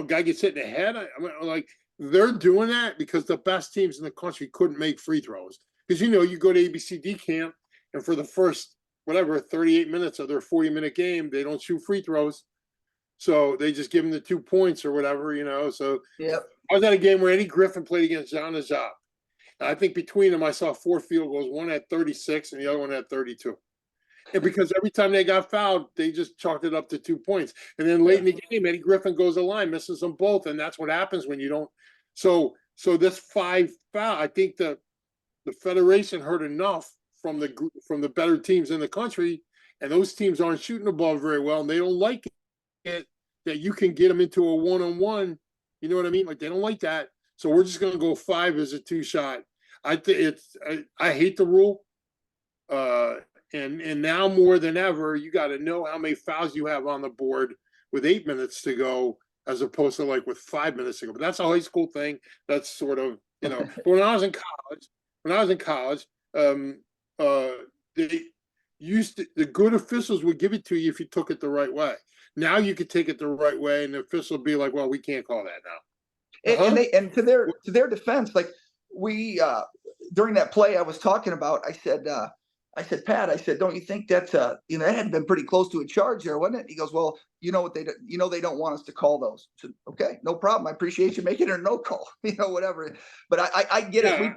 Speaker 2: guy gets hit in the head. I mean, like, they're doing that because the best teams in the country couldn't make free throws. Because, you go to ABCD camp, and for the first 38 minutes of their 40-minute game, they don't shoot free throws. So they just give them the 2 points or whatever, So
Speaker 3: yep.
Speaker 2: I was at a game where Eddie Griffin played against John Najab. I think between them, I saw 4 field goals, one at 36 and the other one at 32. And because every time they got fouled, they just chalked it up to 2 points. And then late in the game, Eddie Griffin goes to the line, misses them both. And that's what happens when you don't. So this 5 foul, I think the Federation heard enough from the better teams in the country, and those teams aren't shooting the ball very well, and they don't like it that you can get them into a one-on-one. You know what I mean? Like, they don't like that. So we're just going to go 5 as a 2-shot. I think I hate the rule. And now more than ever, you got to know how many fouls you have on the board with 8 minutes to go, as opposed to like with 5 minutes to go. But that's a high school thing. That's sort of, But when I was in college, they used to, the good officials would give it to you if you took it the right way. Now you could take it the right way, and the official would be like, "Well, we can't call that now."
Speaker 3: And to their defense, like, we during that play I was talking about, I said, Pat, I said, don't you think that's that had been pretty close to a charge there, wasn't it? He goes, well, what they don't want us to call those. I said, okay, no problem. I appreciate you making it a no call, whatever. But I get it.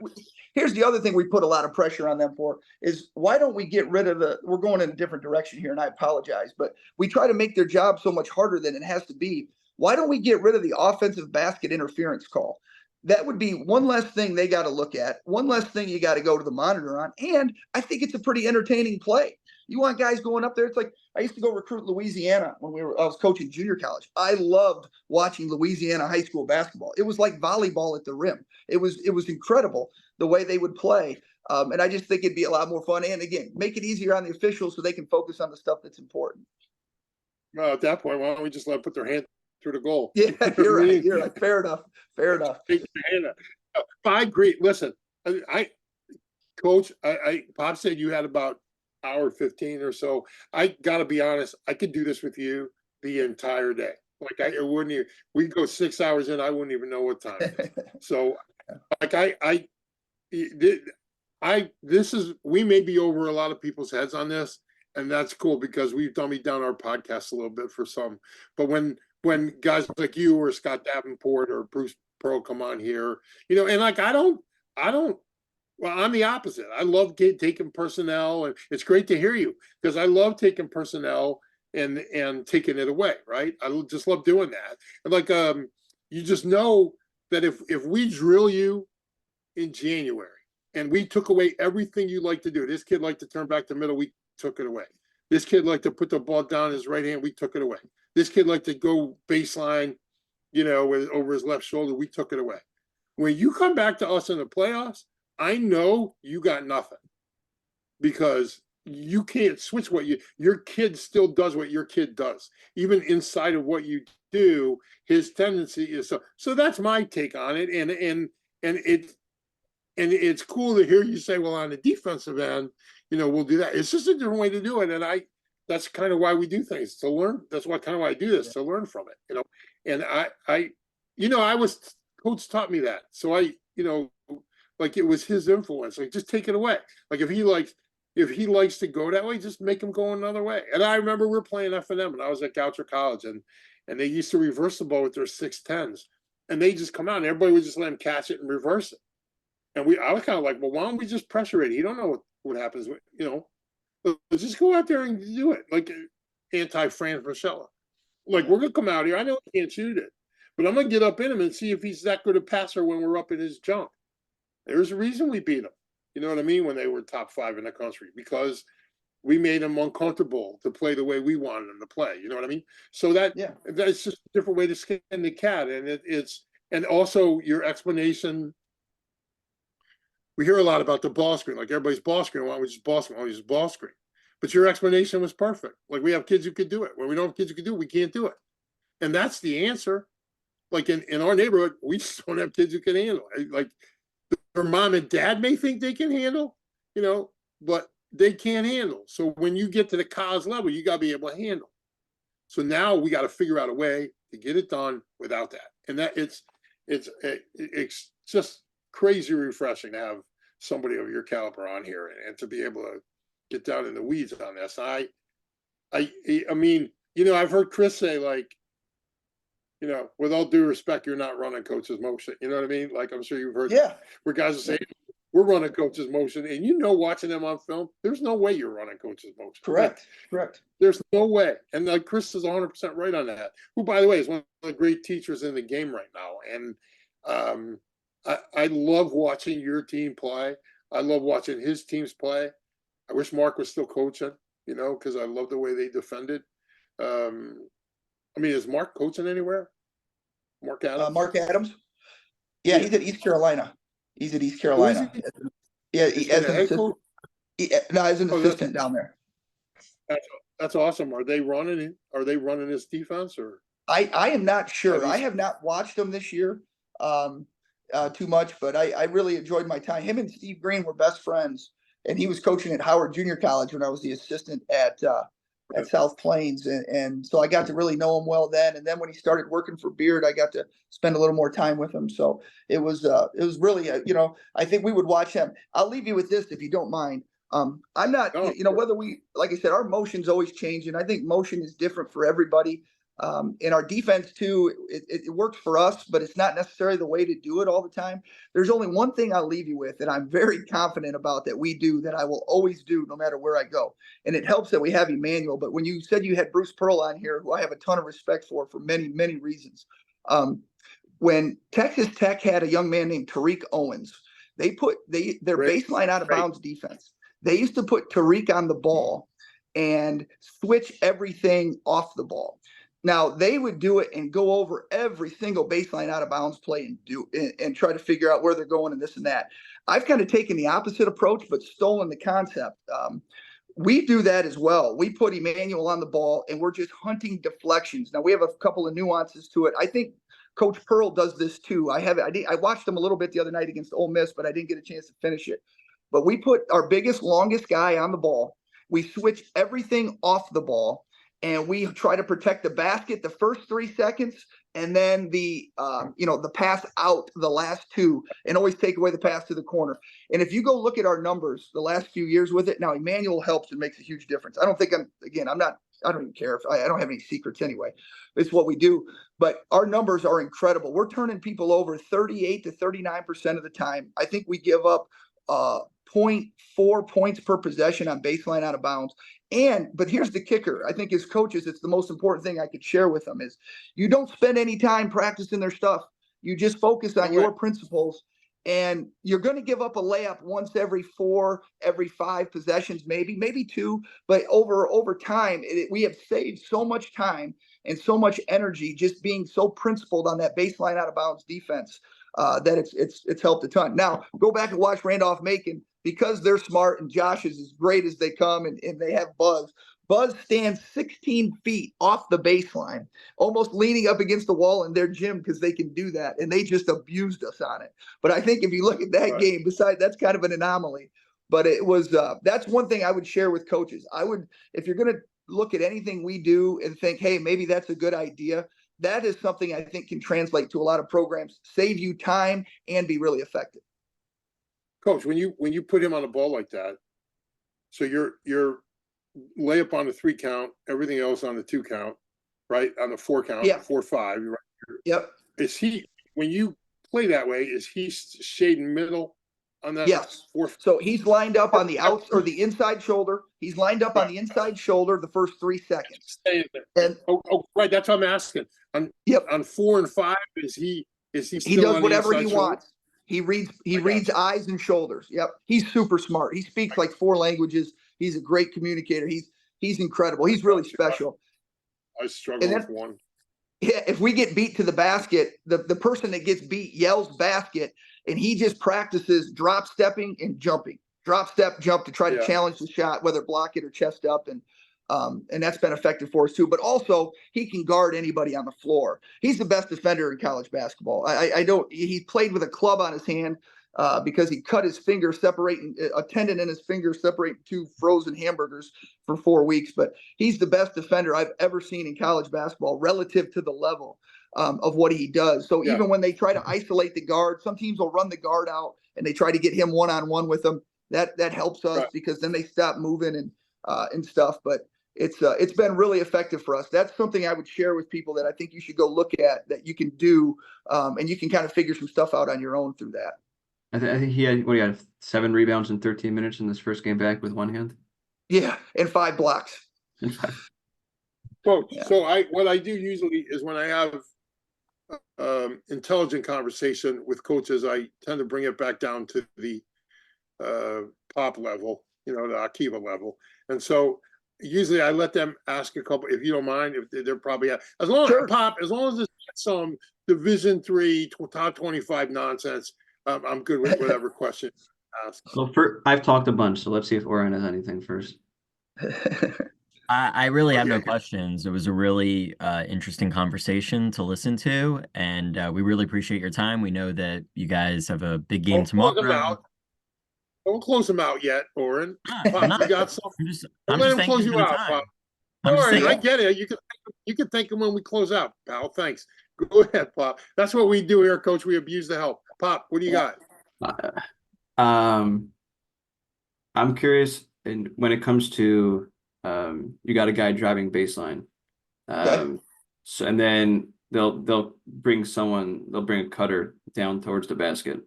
Speaker 3: Here's the other thing we put a lot of pressure on them for is, why don't we get rid of we're going in a different direction here, and I apologize, but we try to make their job so much harder than it has to be. Why don't we get rid of the offensive basket interference call? That would be one less thing they got to look at, one less thing you got to go to the monitor on. And I think it's a pretty entertaining play. You want guys going up there. It's like, I used to go recruit Louisiana when I was coaching junior college. I loved watching Louisiana high school basketball. It was like volleyball at the rim. It was incredible the way they would play. And I just think it'd be a lot more fun. And again, make it easier on the officials so they can focus on the stuff that's important.
Speaker 2: Well, at that point, why don't we just let them put their hand through the goal?
Speaker 3: Yeah, you're right. You're right. Fair enough.
Speaker 2: I agree. Listen, Coach, Pop said you had about hour 15 or so. I gotta be honest, I could do this with you the entire day. Like, it wouldn't even, we'd go 6 hours in, I wouldn't even know what time. So like we may be over a lot of people's heads on this, and that's cool because we've dummied down our podcast a little bit for some. But when guys like you or Scott Davenport or Bruce Pearl come on here, and like, well, I'm the opposite. I love taking personnel, and it's great to hear you because I love taking personnel and taking it away, right? I just love doing that. And like, you just know that if we drill you in January and we took away everything you like to do, this kid liked to turn back the middle, we took it away. This kid liked to put the ball down his right hand, we took it away. This kid liked to go baseline, over his left shoulder, we took it away. When you come back to us in the playoffs, I know you got nothing because you can't switch your kid still does what your kid does. Even inside of what you do, his tendency is so that's my take on it. And And it's cool to hear you say, well, on the defensive end, we'll do that. It's just a different way to do it. And that's kind of why we do things, to learn. That's why kind of why I do this, to learn from it, and coach taught me that. So like it was his influence, like just take it away. Like if he likes to go that way, just make him go another way. And I remember we were playing F&M and I was at Goucher College, and they used to reverse the ball with their 6'10s, and they just come out and everybody would just let him catch it and reverse it. And I was kind of like, well, why don't we just pressure it? You don't know what happens, just go out there and do it. Like anti-Fran Fraschilla. Like, we're going to come out here. I know he can't shoot it, but I'm going to get up in him and see if he's that good a passer when we're up in his junk. There's a reason we beat him. You know what I mean? When they were top 5 in the country, because we made them uncomfortable to play the way we wanted them to play. You know what I mean? So that's just a different way to skin the cat. And and also your explanation. We hear a lot about the ball screen, like everybody's ball screen. Why don't we just ball screen? Why don't we just ball screen? But your explanation was perfect. Like, we have kids who could do it. When we don't have kids who can do it, we can't do it. And that's the answer. Like in our neighborhood, we just don't have kids who can handle it. Like, their mom and dad may think they can handle, but they can't handle. So when you get to the college level, you got to be able to handle. So now we got to figure out a way to get it done without that. And that it's just crazy refreshing to have somebody of your caliber on here and to be able to get down in the weeds on this. I mean, I've heard Chris say, like, with all due respect, you're not running coach's motion. You know what I mean? Like, I'm sure you've heard where guys are saying, we're running coach's motion. And watching them on film, there's no way you're running coach's motion.
Speaker 3: Correct.
Speaker 2: There's no way. And like Chris is 100% right on that. Who, by the way, is one of the great teachers in the game right now. And I love watching your team play. I love watching his teams play. I wish Mark was still coaching, because I love the way they defended. I mean, is Mark coaching anywhere? Mark Adams?
Speaker 3: Mark Adams? Yeah, he's at East Carolina. He's at East Carolina. Yeah, as an assistant. As an assistant down there.
Speaker 2: That's awesome. Are they running this defense, or?
Speaker 3: I am not sure. I have not watched them this year too much, but I really enjoyed my time. Him and Steve Green were best friends, and he was coaching at Howard Junior College when I was the assistant at South Plains, and so I got to really know him well then. And then when he started working for Beard, I got to spend a little more time with him. So it was really I think we would watch him. I'll leave you with this, if you don't mind. I'm not whether we, like I said, our motion's always changing. I think motion is different for everybody. In our defense too, it works for us, but it's not necessarily the way to do it all the time. There's only one thing I'll leave you with that I'm very confident about that we do, that I will always do no matter where I go. And it helps that we have Emmanuel. But when you said you had Bruce Pearl on here, who I have a ton of respect for many, many reasons. When Texas Tech had a young man named Tariq Owens, they put their baseline out of bounds defense. They used to put Tariq on the ball and switch everything off the ball. Now, they would do it and go over every single baseline out of bounds play and try to figure out where they're going and this and that. I've kind of taken the opposite approach, but stolen the concept. We do that as well. We put Emmanuel on the ball and we're just hunting deflections. Now, we have a couple of nuances to it. I think Coach Pearl does this too. I watched him a little bit the other night against Ole Miss, but I didn't get a chance to finish it. But we put our biggest, longest guy on the ball. We switch everything off the ball. And we try to protect the basket the first 3 seconds, and then the pass out the last 2, and always take away the pass to the corner. And if you go look at our numbers the last few years with it, now Emmanuel helps and makes a huge difference. I don't even care if I don't have any secrets anyway. It's what we do. But our numbers are incredible. We're turning people over 38 to 39% of the time. I think we give up 0.4 points per possession on baseline out of bounds. But here's the kicker. I think as coaches, it's the most important thing I could share with them is you don't spend any time practicing their stuff. You just focus on your principles, and you're going to give up a layup once every 4, every 5 possessions, maybe 2, but over time, we have saved so much time and so much energy just being so principled on that baseline out of bounds defense that it's helped a ton. Now, go back and watch Randolph-Macon. Because they're smart and Josh is as great as they come and they have buzz. Buzz stands 16 feet off the baseline, almost leaning up against the wall in their gym because they can do that. And they just abused us on it. But I think if you look at that game, besides that's kind of an anomaly. But it was that's one thing I would share with coaches. I would, if you're going to look at anything we do and think, hey, maybe that's a good idea, that is something I think can translate to a lot of programs, save you time, and be really effective.
Speaker 2: Coach, when you put him on a ball like that, so you're layup on the 3 count, everything else on the 2 count, right? On the 4 count,
Speaker 3: Yeah.
Speaker 2: 4-5. Right?
Speaker 3: Yep.
Speaker 2: Is he, when you play that way, is he shading middle on that?
Speaker 3: Yes.
Speaker 2: 4?
Speaker 3: So he's lined up on the outs or the inside shoulder. He's lined up on the inside shoulder the first 3 seconds. And
Speaker 2: right, that's what I'm asking. On 4 and 5, is he still
Speaker 3: he does
Speaker 2: on
Speaker 3: whatever
Speaker 2: the
Speaker 3: he
Speaker 2: inside
Speaker 3: wants. He reads eyes and shoulders. Yep. He's super smart. He speaks like 4 languages. He's a great communicator. He's incredible. He's really special.
Speaker 2: I struggle with one.
Speaker 3: Yeah, if we get beat to the basket, the person that gets beat yells basket, and he just practices drop stepping and jumping. Drop step, jump to try to challenge the shot, whether block it or chest up, and that's been effective for us too. But also he can guard anybody on the floor. He's the best defender in college basketball. He played with a club on his hand because he cut his finger, separating a tendon in his finger, separating 2 frozen hamburgers for 4 weeks. But he's the best defender I've ever seen in college basketball relative to the level of what he does. So even when they try to isolate the guard, some teams will run the guard out and they try to get him one-on-one with them. That helps us because then they stop moving and stuff. But it's been really effective for us. That's something I would share with people that I think you should go look at, that you can do, and you can kind of figure some stuff out on your own through that.
Speaker 4: I think he had 7 rebounds in 13 minutes in this first game back with one hand.
Speaker 3: Yeah, and 5 blocks.
Speaker 2: Coach, so what I do usually is when I have intelligent conversation with coaches, I tend to bring it back down to the pop level, the Akiva level. And so usually I let them ask a couple, if you don't mind, if they're probably as long as it's some Division III top 25 nonsense, I'm good with whatever question asked.
Speaker 4: Well, I've talked a bunch, so let's see if Orion has anything first.
Speaker 1: I really have no questions. It was a really interesting conversation to listen to, and we really appreciate your time. We know that you guys have a big game tomorrow.
Speaker 2: Don't close them out yet, Oren. Pop, you got something?
Speaker 1: I'm
Speaker 2: let
Speaker 1: just
Speaker 2: him close you out, Pop. All right, I get it. You can thank him when we close out, pal. Thanks. Go ahead, Pop. That's what we do here, Coach. We abuse the help. Pop, what do you got?
Speaker 4: I'm curious, and when it comes to you got a guy driving baseline, so and then they'll bring a cutter down towards the basket.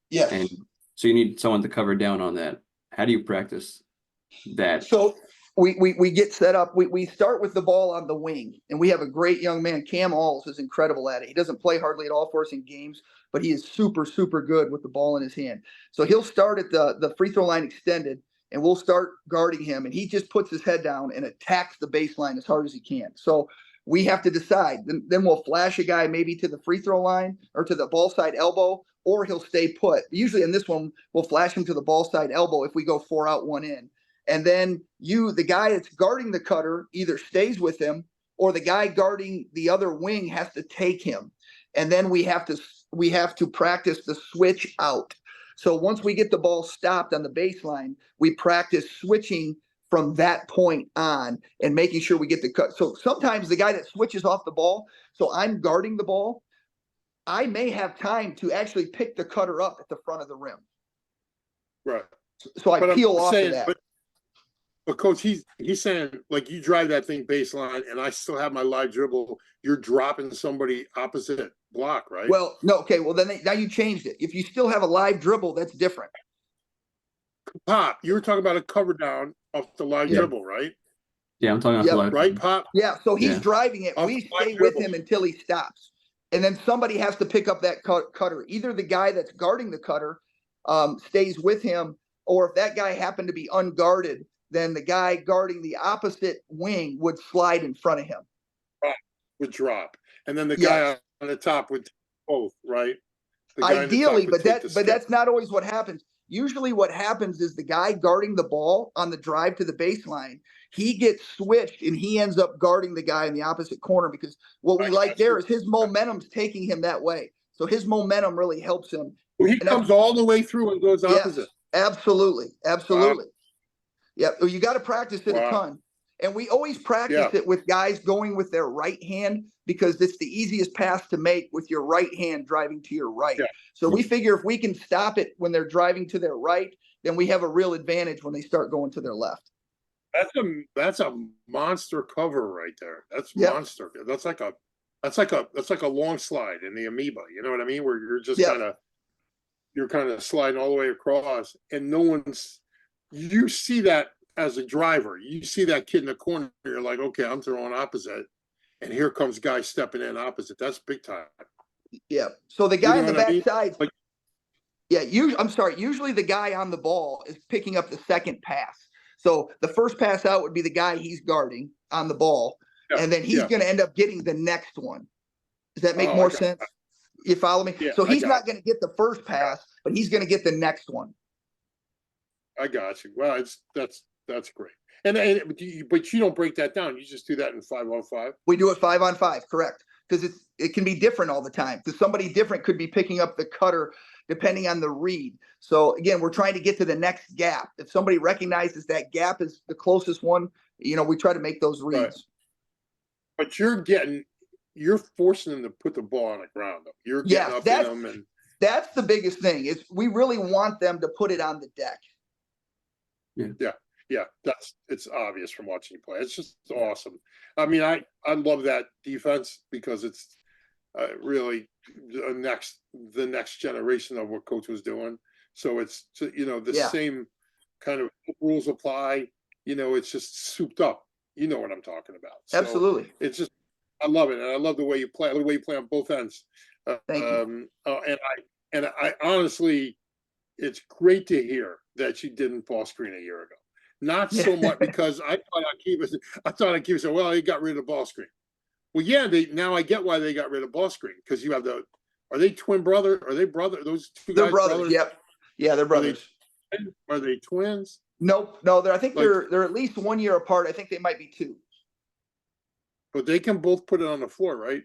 Speaker 3: Yes.
Speaker 4: And so you need someone to cover down on that. How do you practice that?
Speaker 3: So we get set up. We start with the ball on the wing, and we have a great young man. Cam Alls is incredible at it. He doesn't play hardly at all for us in games, but he is super, super good with the ball in his hand. So he'll start at the free throw line extended, and we'll start guarding him, and he just puts his head down and attacks the baseline as hard as he can. So we have to decide. Then we'll flash a guy maybe to the free throw line or to the ball side elbow, or he'll stay put. Usually in this one, we'll flash him to the ball side elbow if we go 4 out, 1 in. And then the guy that's guarding the cutter either stays with him, or the guy guarding the other wing has to take him. And then we have to practice the switch out. So once we get the ball stopped on the baseline, we practice switching from that point on and making sure we get the cut. So sometimes the guy that switches off the ball, so I'm guarding the ball, I may have time to actually pick the cutter up at the front of the rim.
Speaker 2: Right.
Speaker 3: So I peel off of that.
Speaker 2: But Coach, he's saying, like, you drive that thing baseline and I still have my live dribble, you're dropping somebody opposite block, right?
Speaker 3: Well, no, okay. Well, then now you changed it. If you still have a live dribble, that's different.
Speaker 2: Pop, you were talking about a cover down off the live dribble, right?
Speaker 4: Yeah, I'm talking off the live.
Speaker 2: Right, Pop?
Speaker 3: Yeah, so he's driving it. We stay with him until he stops. And then somebody has to pick up that cutter. Either the guy that's guarding the cutter stays with him, or if that guy happened to be unguarded, then the guy guarding the opposite wing would slide in front of him.
Speaker 2: Right. Would drop. And then the guy on the top would both, right?
Speaker 3: Ideally, but that's not always what happens. Usually what happens is the guy guarding the ball on the drive to the baseline, he gets switched and he ends up guarding the guy in the opposite corner, because what we
Speaker 2: I
Speaker 3: like
Speaker 2: got
Speaker 3: there
Speaker 2: you.
Speaker 3: is his momentum's taking him that way. So his momentum really helps him.
Speaker 2: Well, he
Speaker 3: And that's-
Speaker 2: comes all the way through and goes
Speaker 3: yes,
Speaker 2: opposite.
Speaker 3: absolutely. Absolutely. Yeah. You got to practice it a
Speaker 2: Wow.
Speaker 3: ton. And we always practice
Speaker 2: Yeah.
Speaker 3: it with guys going with their right hand, because it's the easiest pass to make with your right hand driving to your right.
Speaker 2: Yeah.
Speaker 3: So we figure if we can stop it when they're driving to their right, then we have a real advantage when they start going to their left.
Speaker 2: That's a monster cover right there. That's
Speaker 3: Yep.
Speaker 2: monster. That's like a long slide in the amoeba. You know what I mean? Where you're just
Speaker 3: Yep.
Speaker 2: you're kind of sliding all the way across, and you see that as a driver. You see that kid in the corner. You're like, okay, I'm throwing opposite, and here comes guy stepping in opposite. That's big time.
Speaker 3: Yeah. So the guy
Speaker 2: You
Speaker 3: on
Speaker 2: know
Speaker 3: the
Speaker 2: what I mean?
Speaker 3: backside,
Speaker 2: Like-
Speaker 3: yeah, I'm sorry. Usually the guy on the ball is picking up the second pass. So the first pass out would be the guy he's guarding on the ball,
Speaker 2: Yeah,
Speaker 3: and then he's
Speaker 2: yeah.
Speaker 3: going to end up getting the next one. Does that make
Speaker 2: Oh, I
Speaker 3: more
Speaker 2: got
Speaker 3: sense? You follow me?
Speaker 2: Yeah,
Speaker 3: So
Speaker 2: I
Speaker 3: he's
Speaker 2: got
Speaker 3: not going to get the first pass, but he's going to get the next one.
Speaker 2: I got you. Well, that's great. But you don't break that down. You just do that in 5-on-5.
Speaker 3: We do it 5-on-5, correct? Because it can be different all the time. Because somebody different could be picking up the cutter depending on the read. So again, we're trying to get to the next gap. If somebody recognizes that gap is the closest one, we try to make those reads.
Speaker 2: Right. But you're forcing them to put the ball on the ground. Though. You're getting up in them, and
Speaker 3: that's the biggest thing. Is we really want them to put it on the deck.
Speaker 2: Yeah, it's obvious from watching you play. It's just awesome. I mean, I love that defense because it's really the next generation of what coach was doing. So it's the same kind of rules apply. It's just souped up. You know what I'm talking about. So
Speaker 3: Absolutely.
Speaker 2: it's just I love it, and I love the way you play. I love the way you play on both ends.
Speaker 3: Thank you.
Speaker 2: And I honestly, it's great to hear that you didn't ball screen a year ago. Not so much because I thought Akiva said, well, he got rid of the ball screen. Well, yeah, now I get why they got rid of ball screen, because you have are they twin brother? Are they brother? Those two
Speaker 3: They're
Speaker 2: guys
Speaker 3: brothers. Yep. Yeah, they're brothers.
Speaker 2: Are they twins?
Speaker 3: Nope. No, I think they're at least 1 year apart. I think they might be 2.
Speaker 2: But they can both put it on the floor, right?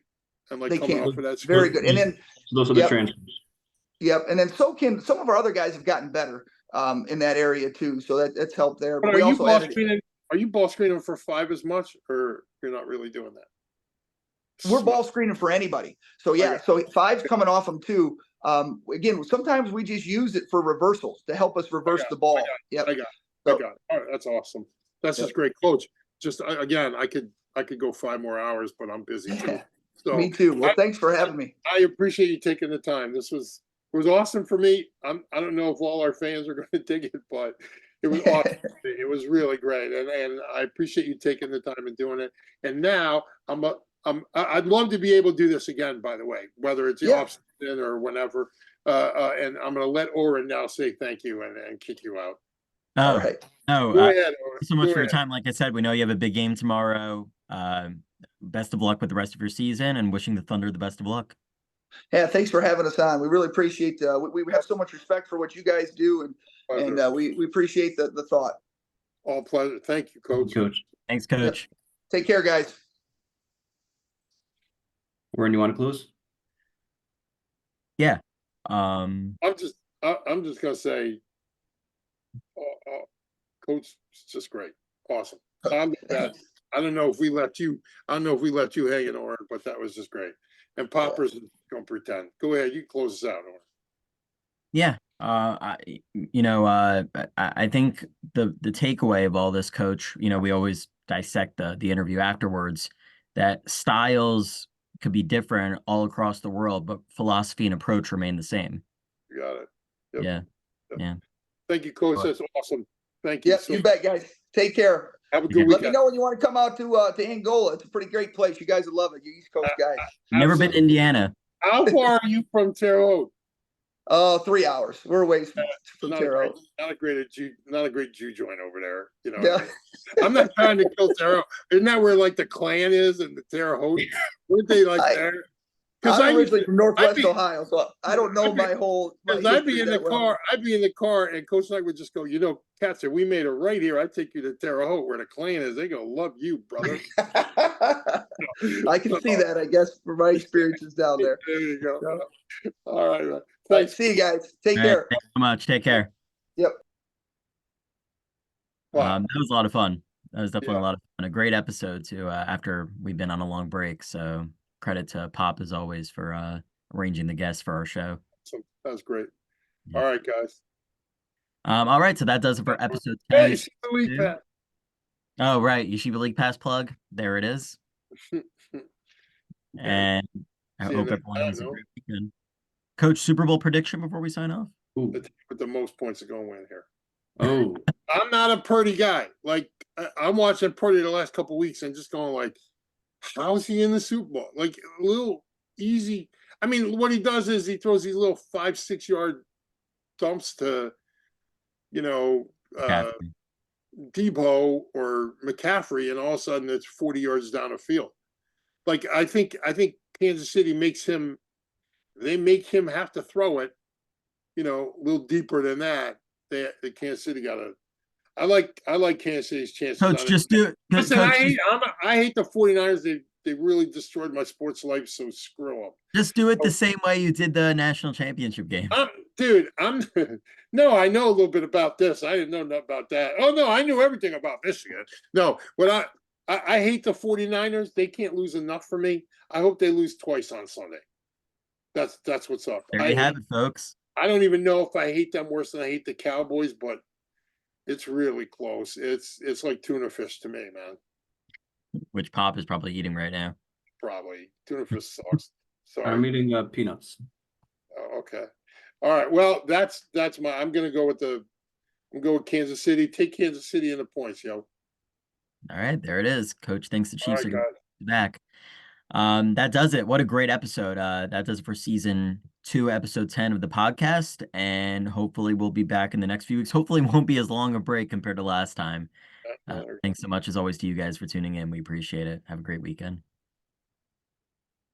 Speaker 2: And
Speaker 3: They
Speaker 2: coming
Speaker 3: can.
Speaker 2: off of that screen.
Speaker 3: Very good. And then
Speaker 4: Those are the transfers.
Speaker 3: Yep. And then so can some of our other guys have gotten better in that area too. So that's helped there.
Speaker 2: But
Speaker 3: we
Speaker 2: are you ball screening for 5 as much, or you're not really doing that?
Speaker 3: We're ball screening for anybody. So yeah, so 5's coming off them too. Again, sometimes we just use it for reversals to help us reverse the ball.
Speaker 2: I got it. All right, that's awesome. That's just great, Coach. Just again, I could go 5 more hours, but I'm busy too. So
Speaker 3: me too. Well, thanks for having me.
Speaker 2: I appreciate you taking the time. It was awesome for me. I don't know if all our fans are going to dig it, but it was awesome. It was really great, and I appreciate you taking the time and doing it. And now I'd love to be able to do this again. By the way, whether it's the off season or whenever. And I'm going to let Oren now say thank you and kick you out.
Speaker 1: Oh,
Speaker 3: all right.
Speaker 1: No,
Speaker 2: Go ahead,
Speaker 1: thank you so much for your time. Like I said, we know you have a big game tomorrow. Best of luck with the rest of your season, and wishing the Thunder the best of luck.
Speaker 3: Yeah, thanks for having us on. We really appreciate. We have so much respect for what you guys do, and we appreciate the thought.
Speaker 2: All pleasure. Thank you, Coach.
Speaker 1: Thanks, Coach.
Speaker 3: Take care, guys.
Speaker 4: Warren, you want to close?
Speaker 1: Yeah.
Speaker 2: I'm just gonna say, Coach, it's just great, awesome. I'm the best. I don't know if we left you hanging, Oren, but that was just great. And Poppers is gonna pretend. Go ahead, you close us out, Oren.
Speaker 1: Yeah. I think the takeaway of all this, Coach, we always dissect the interview afterwards, that styles could be different all across the world, but philosophy and approach remain the same.
Speaker 2: You got it. Yep.
Speaker 1: Yeah.
Speaker 2: Yep.
Speaker 1: Yeah.
Speaker 2: Thank you, Coach. That's awesome. Thank you.
Speaker 3: Yep, you bet, guys. Take care.
Speaker 2: Have a good
Speaker 3: Let
Speaker 2: weekend.
Speaker 3: me know when you want to come out to Angola. It's a pretty great place. You guys would love it. You East Coast guys.
Speaker 1: Never been to Indiana.
Speaker 2: How far are you from Terre Haute?
Speaker 3: 3 hours. We're away from Terre Haute.
Speaker 2: Not a great Jew joint over there.
Speaker 3: Yeah.
Speaker 2: I'm not trying to kill Terre Haute. Isn't that where like the Klan is and the Terre Haute? Weren't they like there?
Speaker 3: I'm originally from Northwest Ohio, so I don't know my whole.
Speaker 2: Because I'd be in the car, and Coach and I would just go, Katz, if we made it right here, I'd take you to Terre Haute where the clan is. They gonna love you, brother.
Speaker 3: I can see that, I guess, from my experiences down there.
Speaker 2: There you go.
Speaker 3: Yeah.
Speaker 2: All right, man.
Speaker 3: All right,
Speaker 2: Thanks.
Speaker 3: see you guys. Take
Speaker 1: All right,
Speaker 3: care.
Speaker 1: thanks so much. Take care.
Speaker 3: Yep.
Speaker 2: Wow.
Speaker 1: That was a lot of fun. That was definitely
Speaker 2: Yeah.
Speaker 1: a lot of fun. A great episode too, after we've been on a long break. So credit to Pop as always for arranging the guests for our show.
Speaker 2: So that was great.
Speaker 1: Yeah.
Speaker 2: All right, guys.
Speaker 1: All right, so that does it for episode
Speaker 2: Hey,
Speaker 1: 10.
Speaker 2: see the league pass.
Speaker 1: Oh, right. Yeshiva League Pass plug. There it is. And I
Speaker 2: See you
Speaker 1: hope
Speaker 2: next
Speaker 1: everyone
Speaker 2: time,
Speaker 1: has a
Speaker 2: no?
Speaker 1: great weekend. Coach, Super Bowl prediction before we sign off?
Speaker 4: Ooh.
Speaker 2: The team with the most points are going to win here.
Speaker 4: Oh,
Speaker 2: I'm not a Purdy guy. Like I'm watching Purdy the last couple of weeks and just going like, how's he in the Super Bowl? Like a little easy. I mean, what he does is he throws these little 5-6 yard dumps to,
Speaker 1: Yeah.
Speaker 2: Debo or McCaffrey, and all of a sudden it's 40 yards down the field. Like I think Kansas City they make him have to throw it, a little deeper than that. The Kansas City got to. I like Kansas City's chances.
Speaker 1: Coach, just do it.
Speaker 2: Listen,
Speaker 1: Coach,
Speaker 2: I hate the 49ers. They really destroyed my sports life, so screw them.
Speaker 1: just do it the same way you did the national championship game.
Speaker 2: Dude, no, I know a little bit about this. I didn't know nothing about that. Oh no, I knew everything about Michigan. No, what I hate the 49ers. They can't lose enough for me. I hope they lose twice on Sunday. That's what's up.
Speaker 1: There you have it, folks.
Speaker 2: I don't even know if I hate them worse than I hate the Cowboys, but it's really close. It's like tuna fish to me, man.
Speaker 1: Which Pop is probably eating right now.
Speaker 2: Probably tuna fish sucks. Sorry.
Speaker 4: I'm eating peanuts.
Speaker 2: Oh, okay. All right. Well, that's I'm gonna go with Kansas City. Take Kansas City in the points, yo.
Speaker 1: All right, there it is. Coach thinks the
Speaker 2: All
Speaker 1: Chiefs
Speaker 2: right,
Speaker 1: are going
Speaker 2: guys.
Speaker 1: to be back. That does it. What a great episode. That does it for season 2, episode 10 of the podcast. And hopefully we'll be back in the next few weeks. Hopefully it won't be as long a break compared to last time. Thanks so much as always to you guys for tuning in. We appreciate it. Have a great weekend.